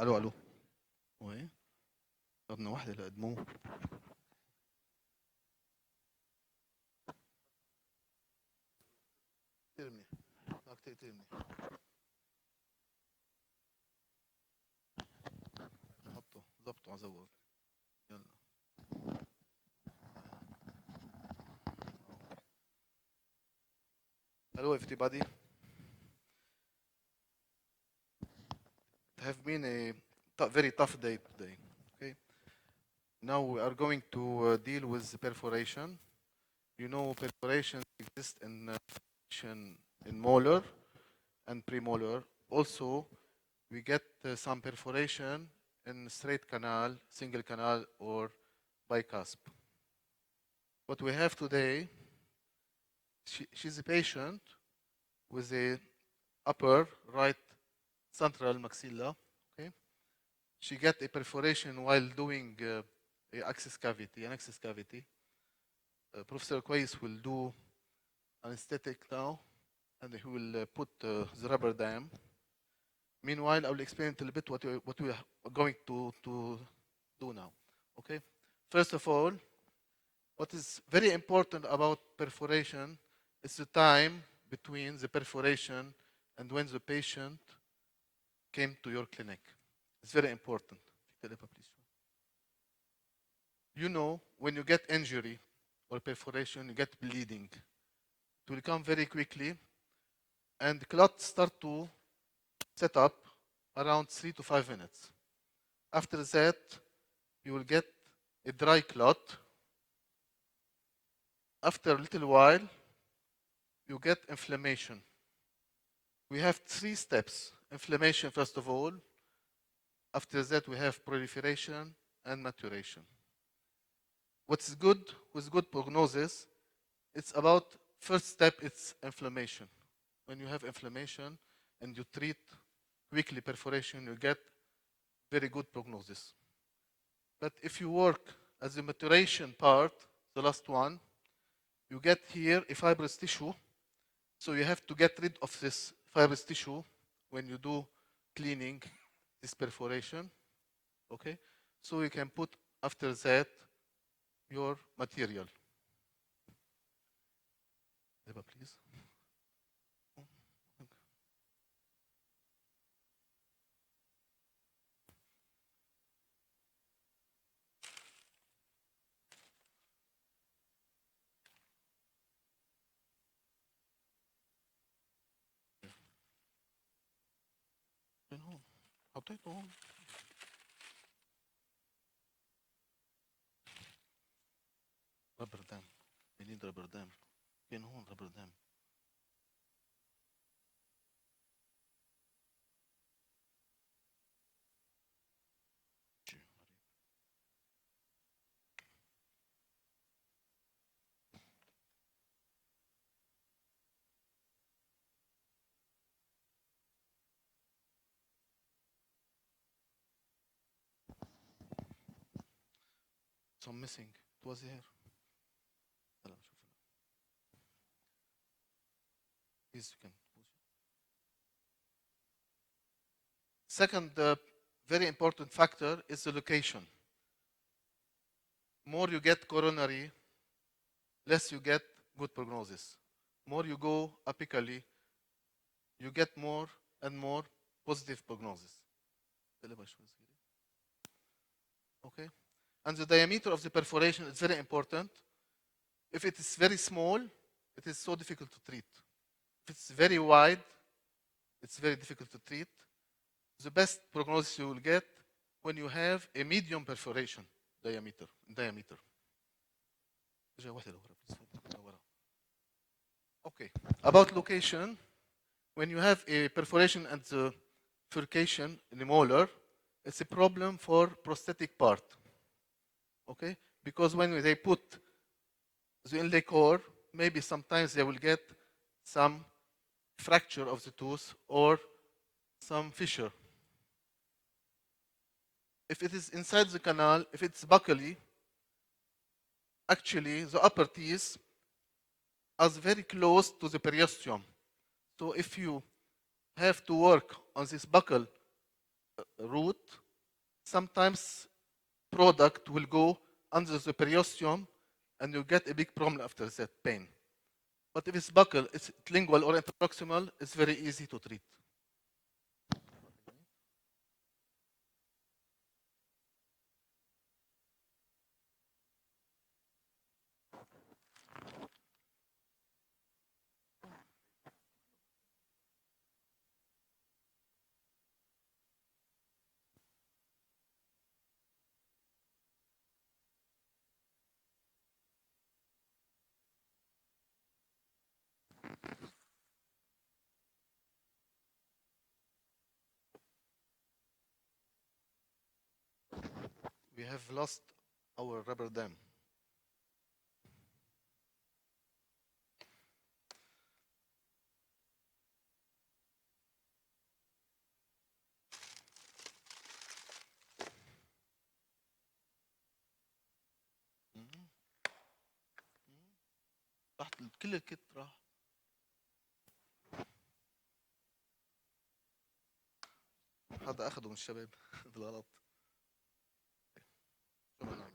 الو الو. وي صرنا واحدة لقدموه. كتير منيح. كتير منيح. حطه ظبطه عزور. يلا. Hello everybody. It have been a very tough day today. Okay. Now we are going to deal with perforation. You know, perforation exists in molar and premolar. Also, we get some perforation in straight canal, single canal, or bicusp. What we have today, she's a patient with a upper right central maxilla. Okay, she get a perforation while doing an axis cavity. Professor Quays will do anesthetic now, and he will put the rubber dam. Meanwhile, I will explain a little bit what we are going to do now. Okay. First of all, what is very important about perforation is the time between the perforation and when the patient came to your clinic. It's very important. You know, when you get injury or perforation, you get bleeding. It will come very quickly, and clots start to set up around 3 to 5 minutes. After that, you will get a dry clot. After a little while, you get inflammation. We have 3 steps. Inflammation, first of all. After that, we have proliferation and maturation. What's good with good prognosis, it's about first step, it's inflammation. When you have inflammation and you treat quickly perforation, you get very good prognosis. But if you work as a maturation part, the last one, you get here a fibrous tissue. So you have to get rid of this fibrous tissue when you do cleaning this perforation. Okay? So you can put after that your material. Please. حطيته هون. ربر دام. We need rubber dam. فين هون rubber dam. Some missing. It was here. Please, you can. Second, very important factor is the location. More you get coronary, less you get good prognosis. More you go apically, you get more and more positive prognosis. Okay? And the diameter of the perforation is very important. If it is very small, it is so difficult to treat. If it's very wide, it's very difficult to treat. The best prognosis you will get when you have a medium perforation diameter. Okay. About location, when you have a perforation and the furcation in the molar, it's a problem for prosthetic part. Okay? Because when they put the inlay core, maybe sometimes they will get some fracture of the tooth or some fissure. If it is inside the canal, if it's buccally, actually the upper teeth are very close to the periosteum. So if you have to work on this buccal root, sometimes product will go under the periosteum and you get a big problem after that pain. But if it's buccal, it's lingual or interproximal, it's very easy to treat. We have lost our rubber dam. راح كل الكت راح. هذا اخذه من الشباب بالغلط. شو بدنا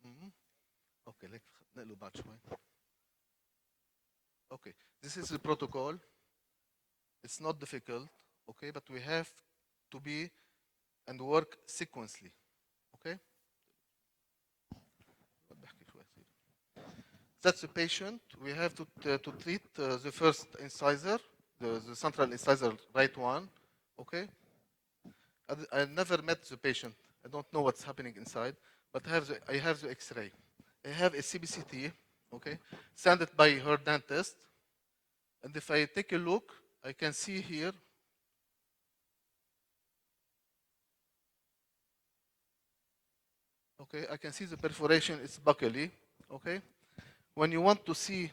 نعمل؟ اوكي ليك نقله بعد شوي. Okay, this is the protocol. It's not difficult, okay, but we have to be and work sequentially, okay? That's the patient. We have to treat the first incisor, the central incisor, right one, okay? I never met the patient. I don't know what's happening inside, but I have the X-ray. I have a CBCT, okay, sent it by her dentist. And if I take a look, I can see here okay, I can see the perforation is buccally, okay? When you want to see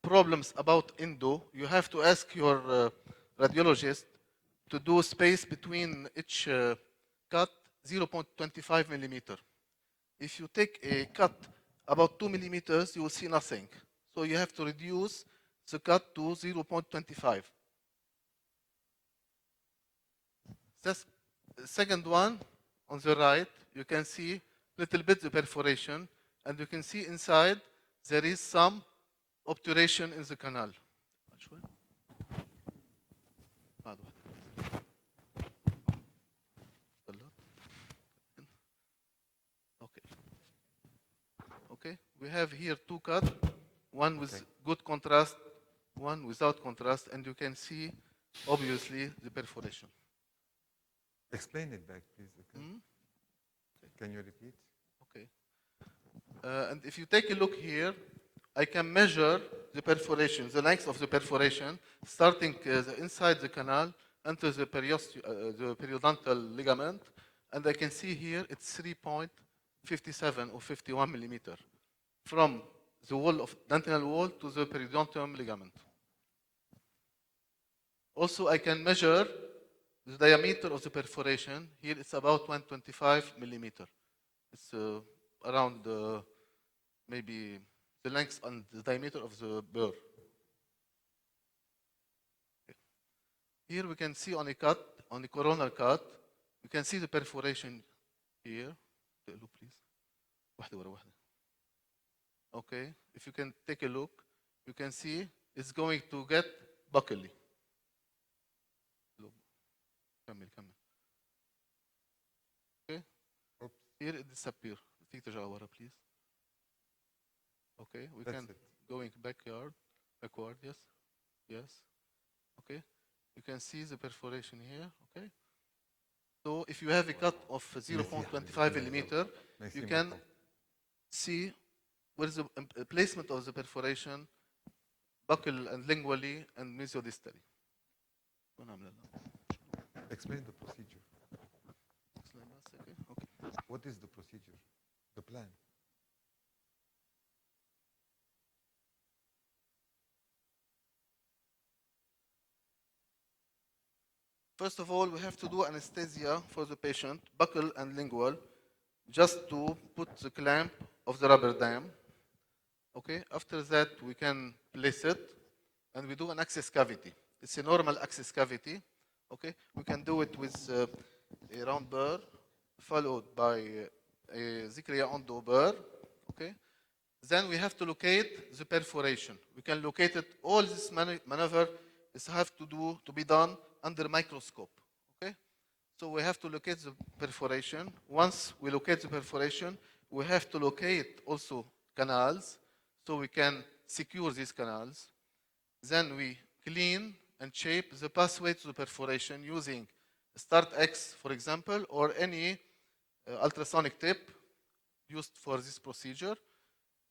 problems about endo, you have to ask your radiologist to do space between each cut 0.25 millimeter. If you take a cut about 2 millimeters, you will see nothing. So you have to reduce the cut to 0.25. The second one on the right, you can see little bit the perforation, and you can see inside there is some obturation in the canal. Okay. Okay. We have here two cuts, one with good contrast, one without contrast, and you can see obviously the perforation. Explain it back, please. Okay. Can you repeat? Okay. And if you take a look here, I can measure the perforation, the length of the perforation, starting inside the canal into the periodontal ligament, and I can see here it's 3.57 or 51 millimeter from the wall of dentinal wall to the periodontium ligament. Also, I can measure the diameter of the perforation. Here it's about 125 millimeter. It's around maybe the length and the diameter of the burr. Okay. Here we can see on a cut, on the coronal cut, you can see the perforation here. Look, please. واحدة ورا واحدة. Okay, if you can take a look, you can see it's going to get buccally. كمل. Okay. Here it disappears. فيك ترجع ورا, please. Okay, we can going backward, yes. Okay, you can see the perforation here, okay. So if you have a cut of 0.25 millimeter, you can see where is the placement of the perforation, buccal and lingually and mesiodistally. Explain the procedure. Okay. What is the procedure? The plan? First of all, we have to do anesthesia for the patient, buccal and lingual, just to put the clamp of the rubber dam. Okay, after that we can place it and we do an access cavity. It's a normal access cavity. Okay, we can do it with a round burr followed by a Zikriya Endo burr. Okay, then we have to locate the perforation. We can locate it. All this maneuver is to be done under microscope. Okay, so we have to locate the perforation. Once we locate the perforation, we have to locate also canals, so we can secure these canals. Then we clean and shape the pathway to the perforation using Start X, for example, or any ultrasonic tip used for this procedure.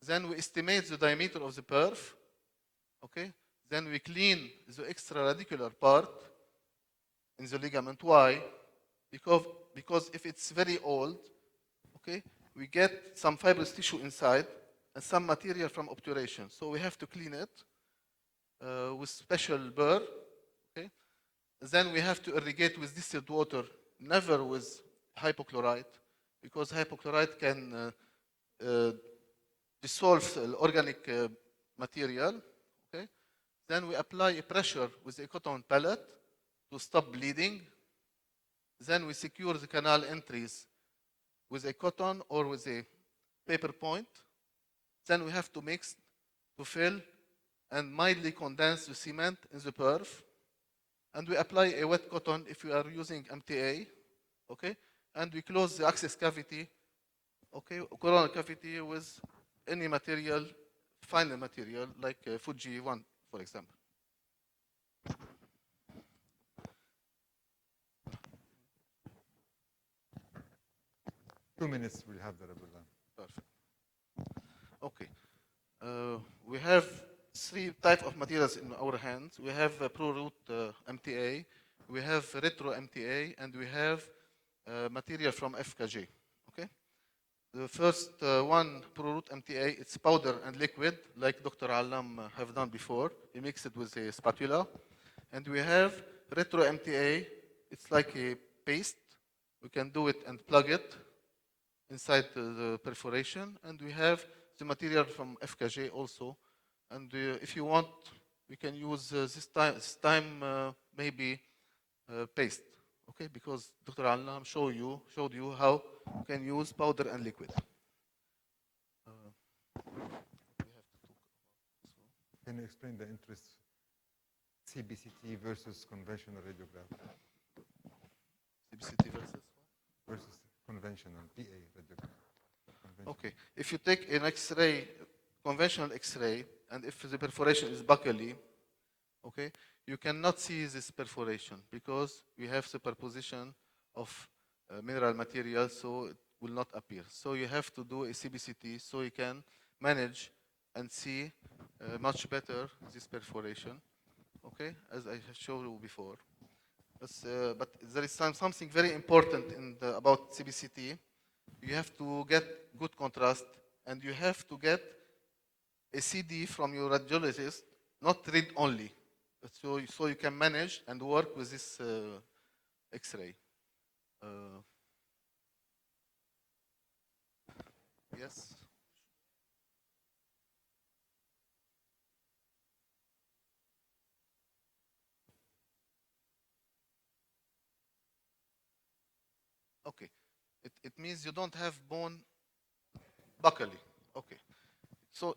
Then we estimate the diameter of the perf. Okay. Then we clean the extraradicular part in the ligament. Why? Because if it's very old, okay, we get some fibrous tissue inside and some material from obturation. So we have to clean it with special burr. Okay. Then we have to irrigate with distilled water, never with hypochlorite, because hypochlorite can dissolve organic material. Okay. Then we apply a pressure with a cotton pallet to stop bleeding. Then we secure the canal entries with a cotton or with a paper point. Then we have to mix to fill and mildly condense the cement in the perf. And we apply a wet cotton if we are using MTA. Okay. And we close the access cavity, okay, coronal cavity, with any material, finer material, like Fuji 1, for example. 2 minutes, we'll have the rubber lamp. Perfect. Okay. We have 3 types of materials in our hands. We have pro-root MTA, we have retro MTA, and we have material from FKJ. Okay. The first one, pro-root MTA, it's powder and liquid, like Dr. Alam have done before. We mix it with a spatula. And we have retro MTA. It's like a paste. We can do it and plug it inside the perforation. And we have the material from FKJ also. And if you want, we can use this time maybe paste. Okay, because Dr. Alam showed you how you can use powder and liquid. Can you explain the interest CBCT versus conventional radiograph? CBCT versus? Versus conventional PA radiograph. Okay, if you take an X-ray, conventional X-ray, and if the perforation is buccally, okay, you cannot see this perforation because we have superposition of mineral material, so it will not appear. So you have to do a CBCT so you can manage and see much better this perforation, okay, as I have shown you before. But there is something very important about CBCT. You have to get good contrast, and you have to get a CD from your radiologist, not read only. So you can manage and work with this X-ray. Yes? Okay. It means you don't have bone buccally. Okay. So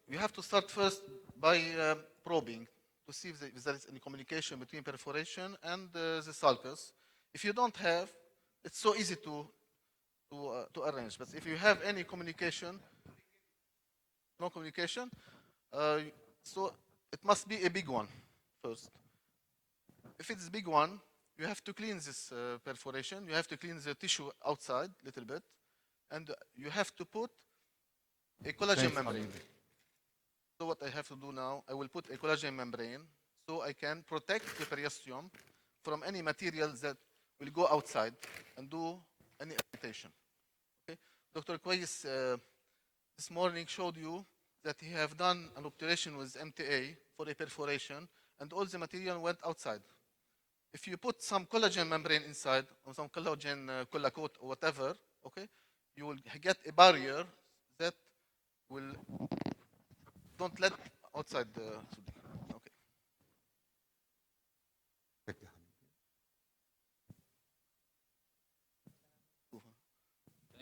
you have to start first by probing to see if there is any communication between perforation and the sulcus. If you don't have, it's so easy to arrange. But if you have any communication, no communication, so it must be a big one first. If it's a big one, you have to clean this perforation. You have to clean the tissue outside a little bit, and you have to put a collagen membrane. So what I have to do now, I will put a collagen membrane so I can protect the periosteum from any material that will go outside and do any irritation. Okay? Dr. Kwais this morning showed you that he have done an obturation with MTA for a perforation, and all the material went outside. If you put some collagen membrane inside, or some collagen collacoat or whatever, okay, you will get a barrier that will don't let outside the. Okay.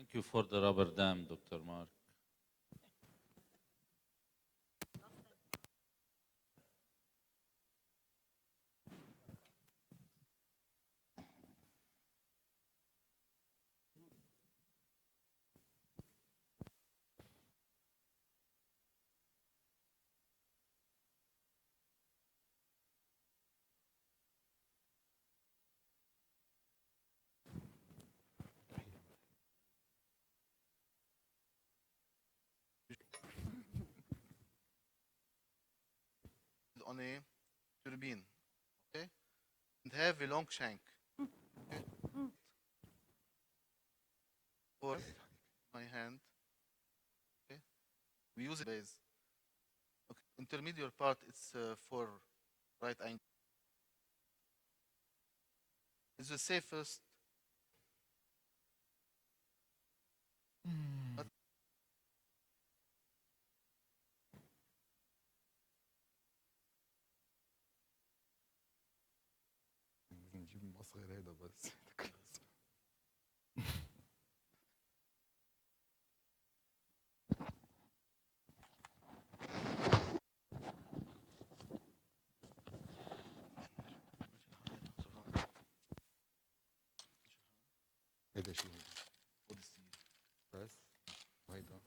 Thank you for the rubber dam, Dr. Mark. On a turbine, okay, and have a long shank. Okay. For my hand, okay, we use it base. Okay. Intermediate part, it's for right angle. It's the safest. But نجيب مصغر هذا بس. هذا شو بس وهيدا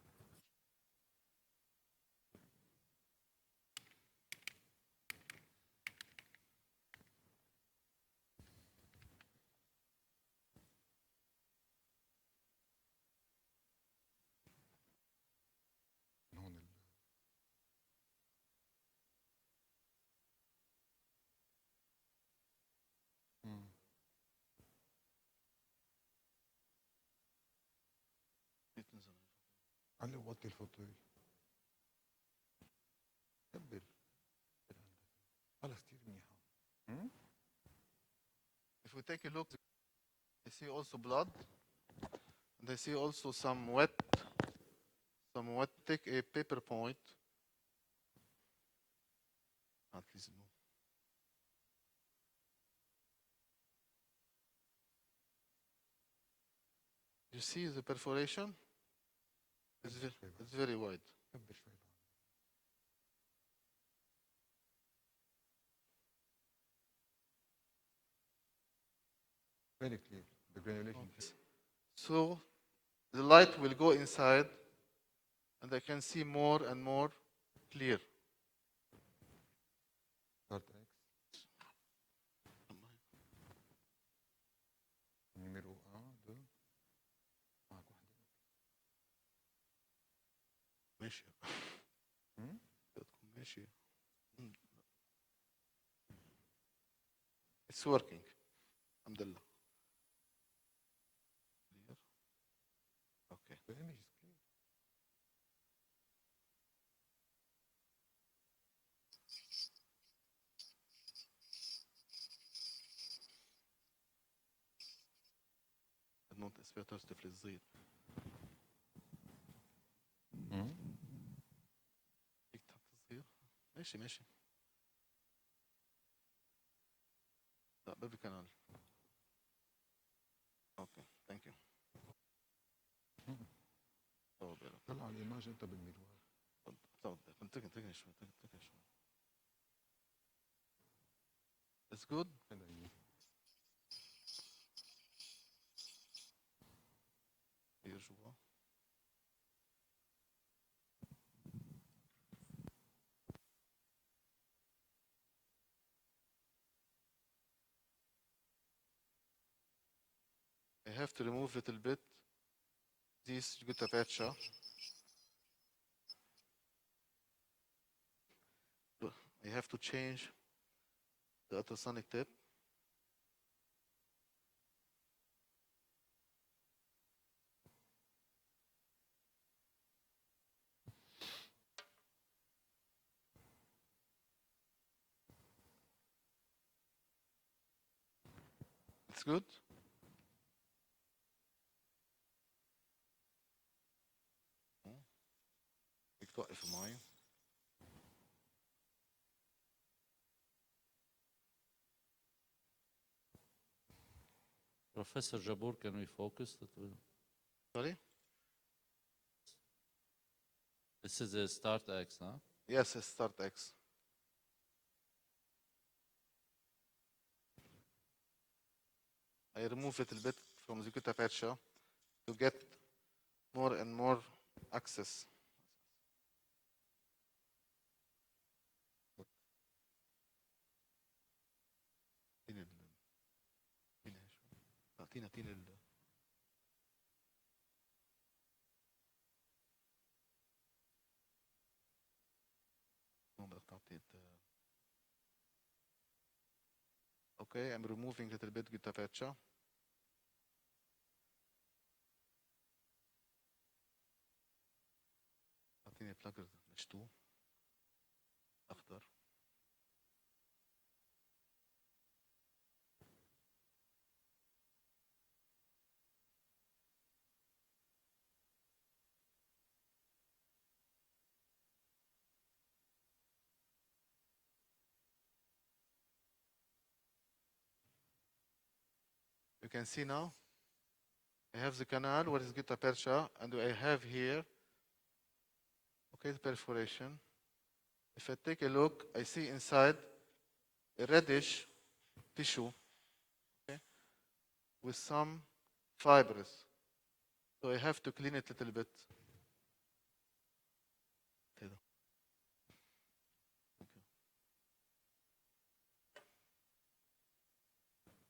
هون علي وطي الفوتوي كبر خلص كتير منيحة. if we take a look, I see also blood, and I see also some wet. Take a paper point. At least no. You see the perforation? It's very wide. كبر شوي بعد. Very clear. The granulation. So the light will go inside, and I can see more and more clear. Start X. Numéro 1, 2. معك واحدة. ماشي. Hmm? ماشي. It's working. Alhamdulillah. Clear. Okay. The image is clear. النقطة اسمها تفتح الزيت. فيك تحط الزيت. ماشي ماشي. لا بيبي كانال. اوكي ثانك يو. طلع الإيماج أنت بالميرور. انتقل شوي. It's good. يرجوا. I have to remove a little bit this gutta-percha. I have to change the ultrasonic tip. It's good. بدك توقف معي. Professor Jabbour, can we focus? Sorry? This is a start X, huh? Yes, it's start X. I remove a little bit from the gutta-percha to get more and more access. أعطينا Okay, I'm removing a little bit gutta-percha. أعطيني بلاجر مشطوب أخضر. You can see now, I have the canal where is gutta-percha, and I have here, okay, the perforation. If I take a look, I see inside a reddish tissue, okay, with some fibers. So I have to clean it a little bit.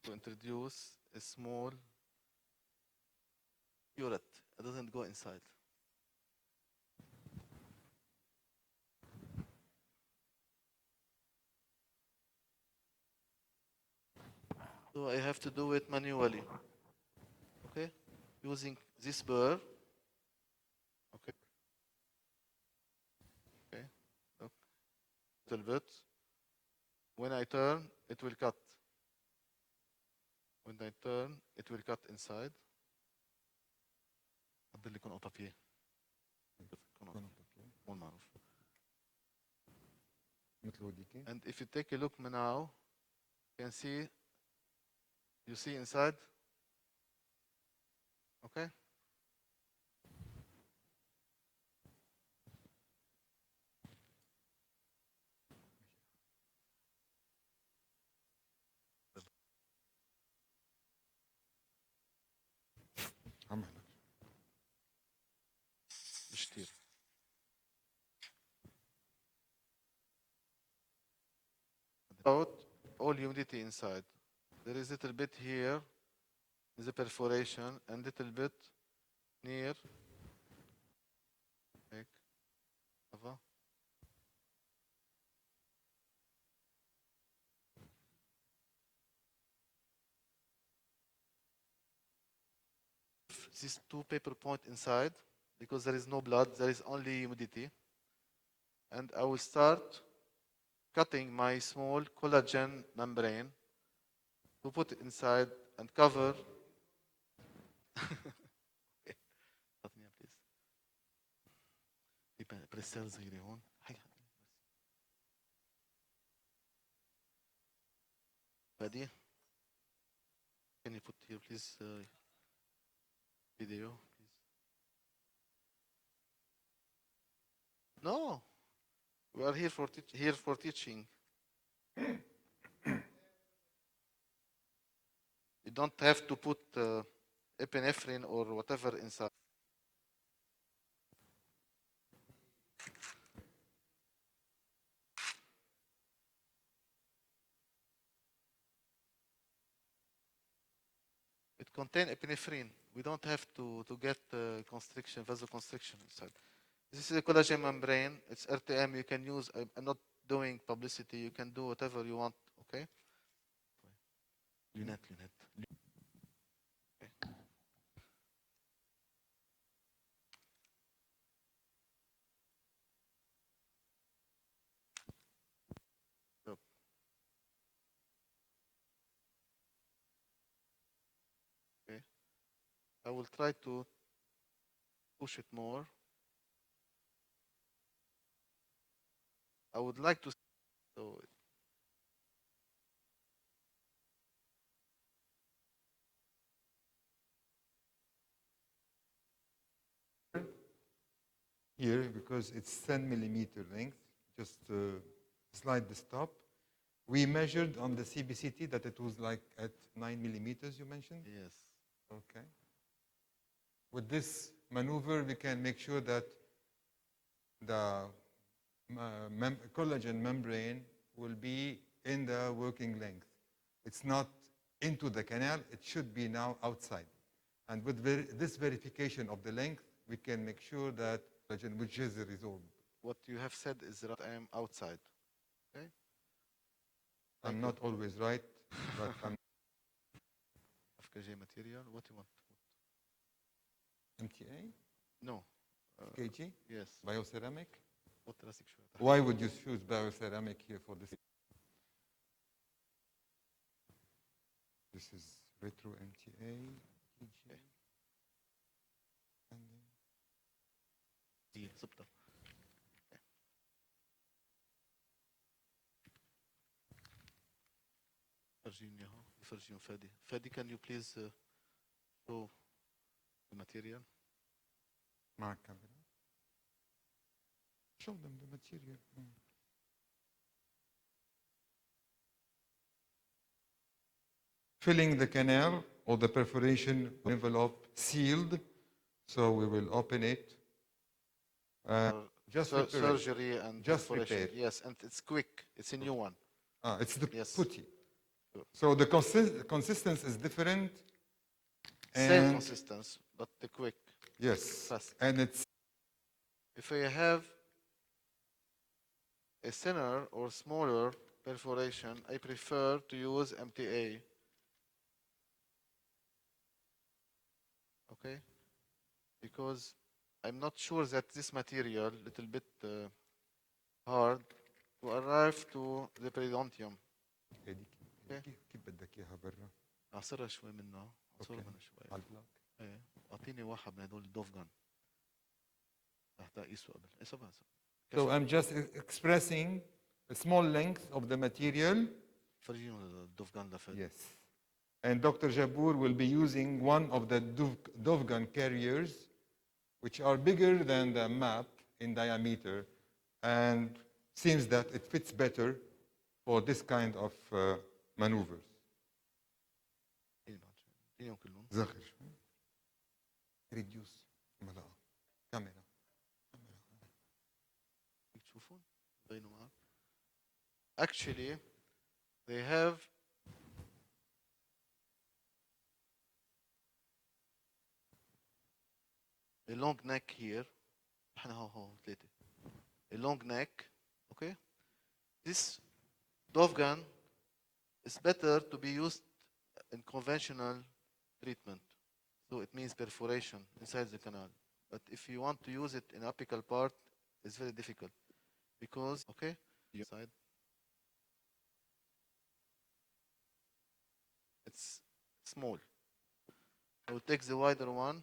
To introduce a small curate. It doesn't go inside. So I have to do it manually. Okay? Using this burr. Okay. Okay. Look. Little bit. When I turn, it will cut. When I turn, it will cut inside. أفضل يكون قطع فيه. مو معروف. مثل هوديكي. And if you take a look now, you can see, you see inside. Okay? عم هلا. مش كتير. Out all humidity inside. There is a little bit here, the perforation, and little bit near. هيك. شايفها؟ These two paper point inside, because there is no blood, there is only humidity. And I will start cutting my small collagen membrane to put it inside and cover. أعطني please. في بريسيل صغيرة هون. Ready? Can you put here please video, please? No, we are here for teaching. You don't have to put epinephrine or whatever inside. It contains epinephrine. We don't have to get constriction, vasoconstriction inside. This is a collagen membrane. It's RTM. You can use. I'm not doing publicity. You can do whatever you want. Okay. Lunette. Okay. Look. Okay. I will try to push it more. I would like to. So here because it's 10 millimeter length. Just slide the stop. We measured on the CBCT that it was like at 9 millimeters, you mentioned? Yes. Okay. With this maneuver, we can make sure that the collagen membrane will be in the working length. It's not into the canal, it should be now outside. And with this verification of the length, we can make sure that collagen, which is resolved. What you have said is that I am outside. Okay? I'm not always right, but I'm FKJ material. What do you want? MTA, No. KG, Yes. bioceramic. What راسك شوية تحت. Why would you choose bioceramic here for this? This is retro MTA, KG. And then دي زبطة. فرجيني اهو. فرجيهم فادي. فادي, can you please show the material? مع الكاميرا. Show them the material. Filling the canal or the perforation envelope sealed, so we will open it. Just repair it. surgery and Just perforation. repair. Yes, and it's quick. It's a new one. It's the Yes. putty. Sure. So the consistency is different. Same And consistency, but the quick. yes, Fast. and it's If I have a thinner or smaller perforation, I prefer to use MTA. Okay? Because I'm not sure that this material, little bit hard, to arrive to the periodontium. كيف بدك اياها برا اعصرها شوي منها. اعصرها أوكي. منها شوي. على البلوك. ايه. اعطيني واحد من هدول الدوف جان. رح اقيسه قبل. ايه سبعة. So I'm just expressing a small length of the material. فرجيهم الدوف جان لفادي. Yes. And Dr. Jabour will be using one of the Dovgan carriers, which are bigger than the map in diameter, and seems that it fits better for this kind of maneuvers. اعطينيهم كلهم. زخر شوي. Reduce. ملاءة. كاميرا. فيك تشوفون؟ بينوا معك. Actually, they have a long neck here. احنا هو ثلاثة. A long neck, okay? This dove gun is better to be used in conventional treatment. So it means perforation inside the canal. But if you want to use it in apical part, it's very difficult. Because, okay? Side. It's small. I will take the wider one.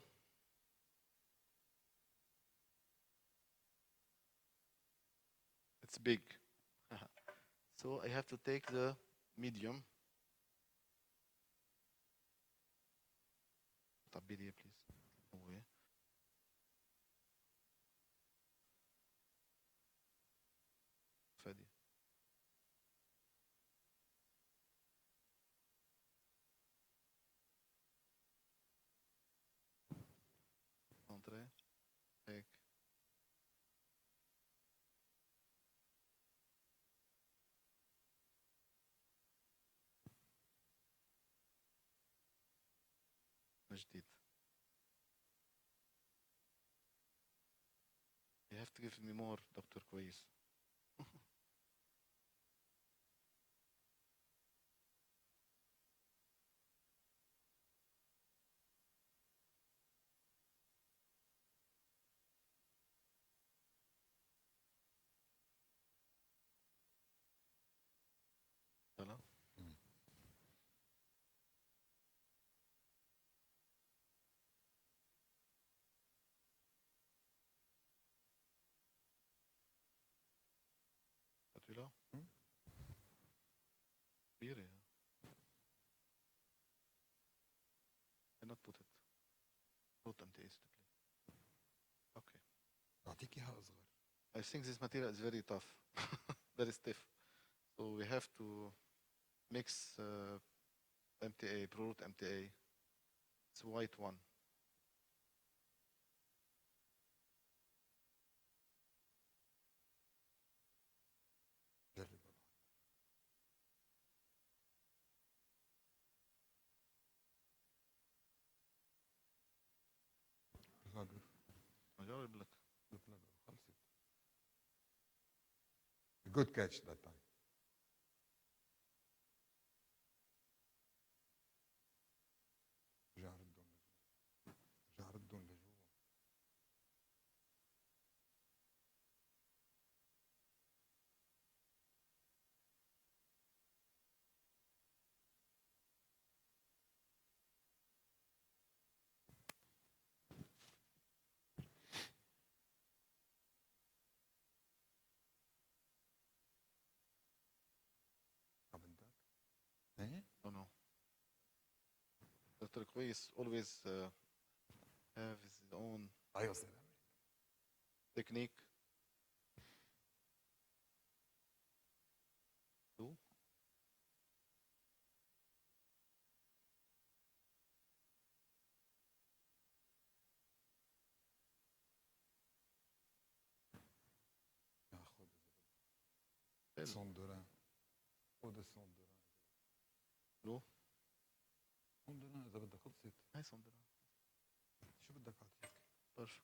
It's big. So I have to take the medium. طبيلي please. away. فادي. Entree. هيك. من جديد. You have to give me more, دكتور كويس. خلاص. Celui-là? كبيرة. Cannot put it. Put MTA strictly. Okay. أعطيكيها أصغر. I think this material is very tough, very stiff. So we have to mix MTA, Pro-root MTA. It's white one. جرب. أجرب لك. خلصت. Good catch that time. رجع ردهم لجوا. رجع ردهم لجوا. عبندك؟ ايه؟ Oh no. Dr. Kwais always have his own ايوه سلام. technique. Do. خذ صندوران. خذ الصندوران. Do. صندوران اذا بدك خلصت. هاي صندرة. شو بدك اعطيك؟ Perfect.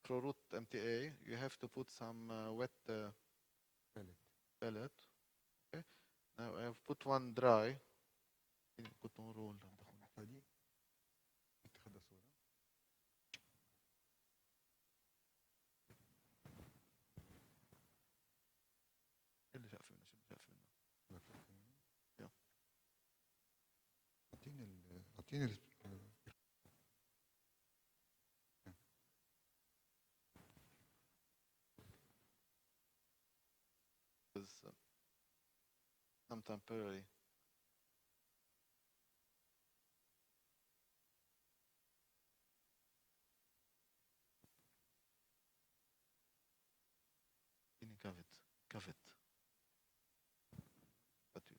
Pro-root MTA, you have to put some wet pellet. pellet. Okay. Now I have put one dry. Put no roll. هذه اتخذها صورة. اللي شاف منه شو شاف منه. Yeah. اعطيني Is some temporary. Covet. Batül.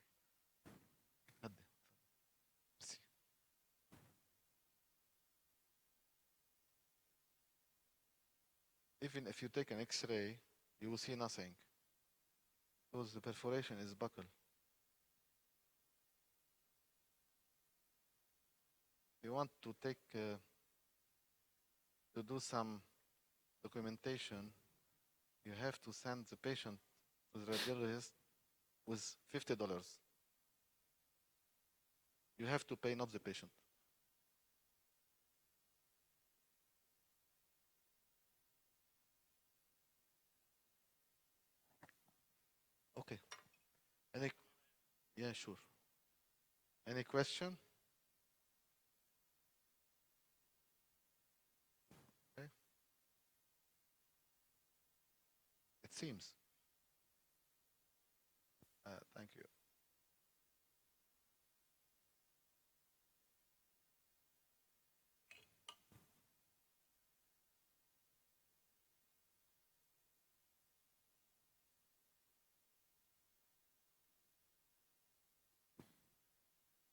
Hadi. Merci. Even if you take an X-ray, you will see nothing. Because the perforation is buccal. You want to take to do some documentation, you have to send the patient to the radiologist with $50. You have to pay, not the patient. Okay. Yeah, sure. Any question? Okay. It seems. Thank you.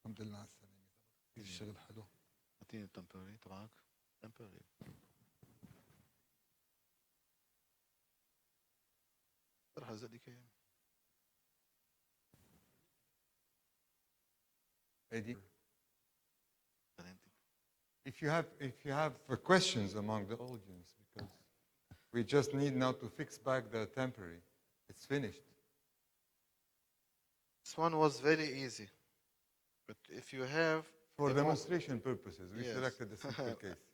الحمد لله على السلامة. الشغل حلو. اعطيني التمبوري تبعك. تمبوري. طرح زدك اياه. Eddie. If you have questions among the audience, because we just need now to fix back the temporary. It's finished. This one was very easy. But if you have... For demonstration purposes, we Yes. selected the simple case.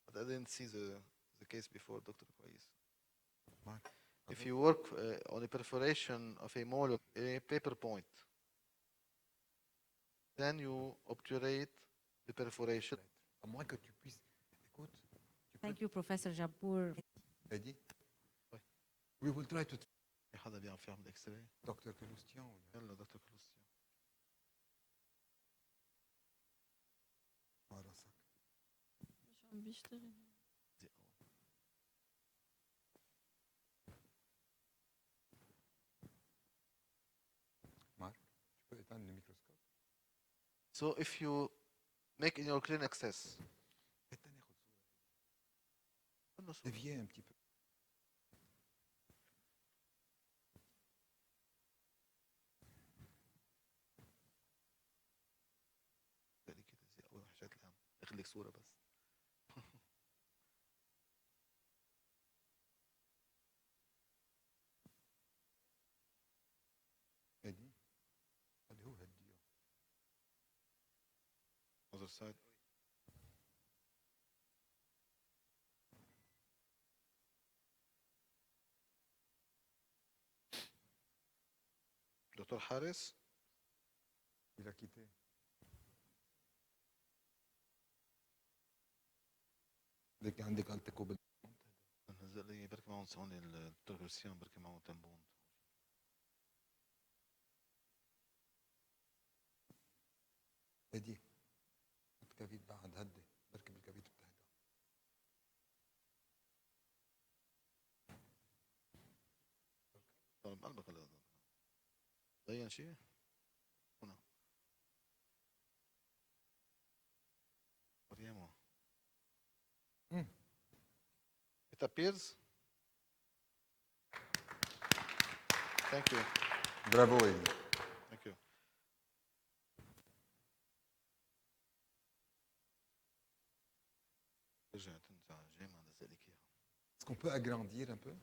But I didn't see the case before, Dr. Kwais. Mark, If you work on a perforation of a molar, a paper point, then you obturate the perforation. À moins que tu puisses. Écoute. Thank you, Professor Jabour. Eddie. Oui. We will try to. في حدا بيعرف يعمل اكس راي؟ دكتور كلوستيان ولا؟ يلا دكتور كلوستيان. على راسك. يشتغل. Marc, tu peux éteindre le microscope? So if you make in your clean access, Éteins, déviens un petit peu. أول حاجات الأهم أخليك صورة بس. هدي اللي هو هديه. Other side. دكتور حارس. Il a quitté. لك عندك التكوب. نزل لي بركي معهم هون الدكتور كريستيان بركي معهم تنبون. هدي الكبيت بعد هدي بركب الكبيت بتهدى. طب قلبك ولا بين شيء؟ هنا. مريم. It appears. Thank you. برافو هدي. Thank you. رجعت انت جاي ما نزل لك اياها. Est-ce qu'on peut agrandir un peu?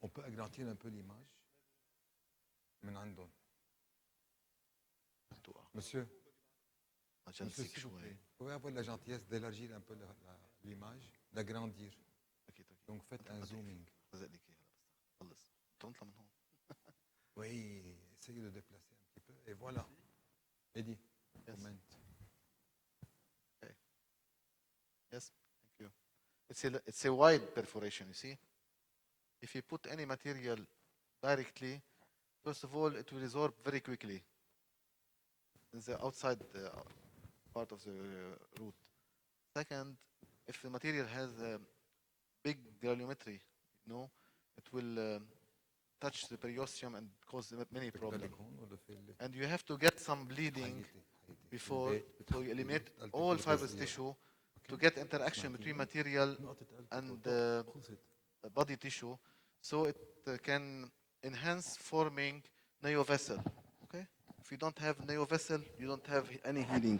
On peut agrandir un peu l'image. من عندهم. Monsieur, عشان monsieur, نسيك s'il vous شوي. plaît, vous pouvez avoir la gentillesse d'élargir un peu l'image, d'agrandir. اكيد اكيد. Donc faites un zooming. نزل لك اياها بس خلص. تنطلع من هون. Oui, essayez de déplacer un petit peu. Et voilà. Eddie, Yes. comment? Okay. Yes, thank you. It's a wide perforation, you see. If you put any material directly, first of all, it will resorb very quickly in the outside part of the root. Second, if the material has a big granulometry, you know, it will touch the periosteum and cause many problems. And you have to get some bleeding before, so you eliminate all fibrous tissue to get interaction between material and body tissue, so it can enhance forming neo vessel. Okay? If you don't have neo vessel, you don't have any healing.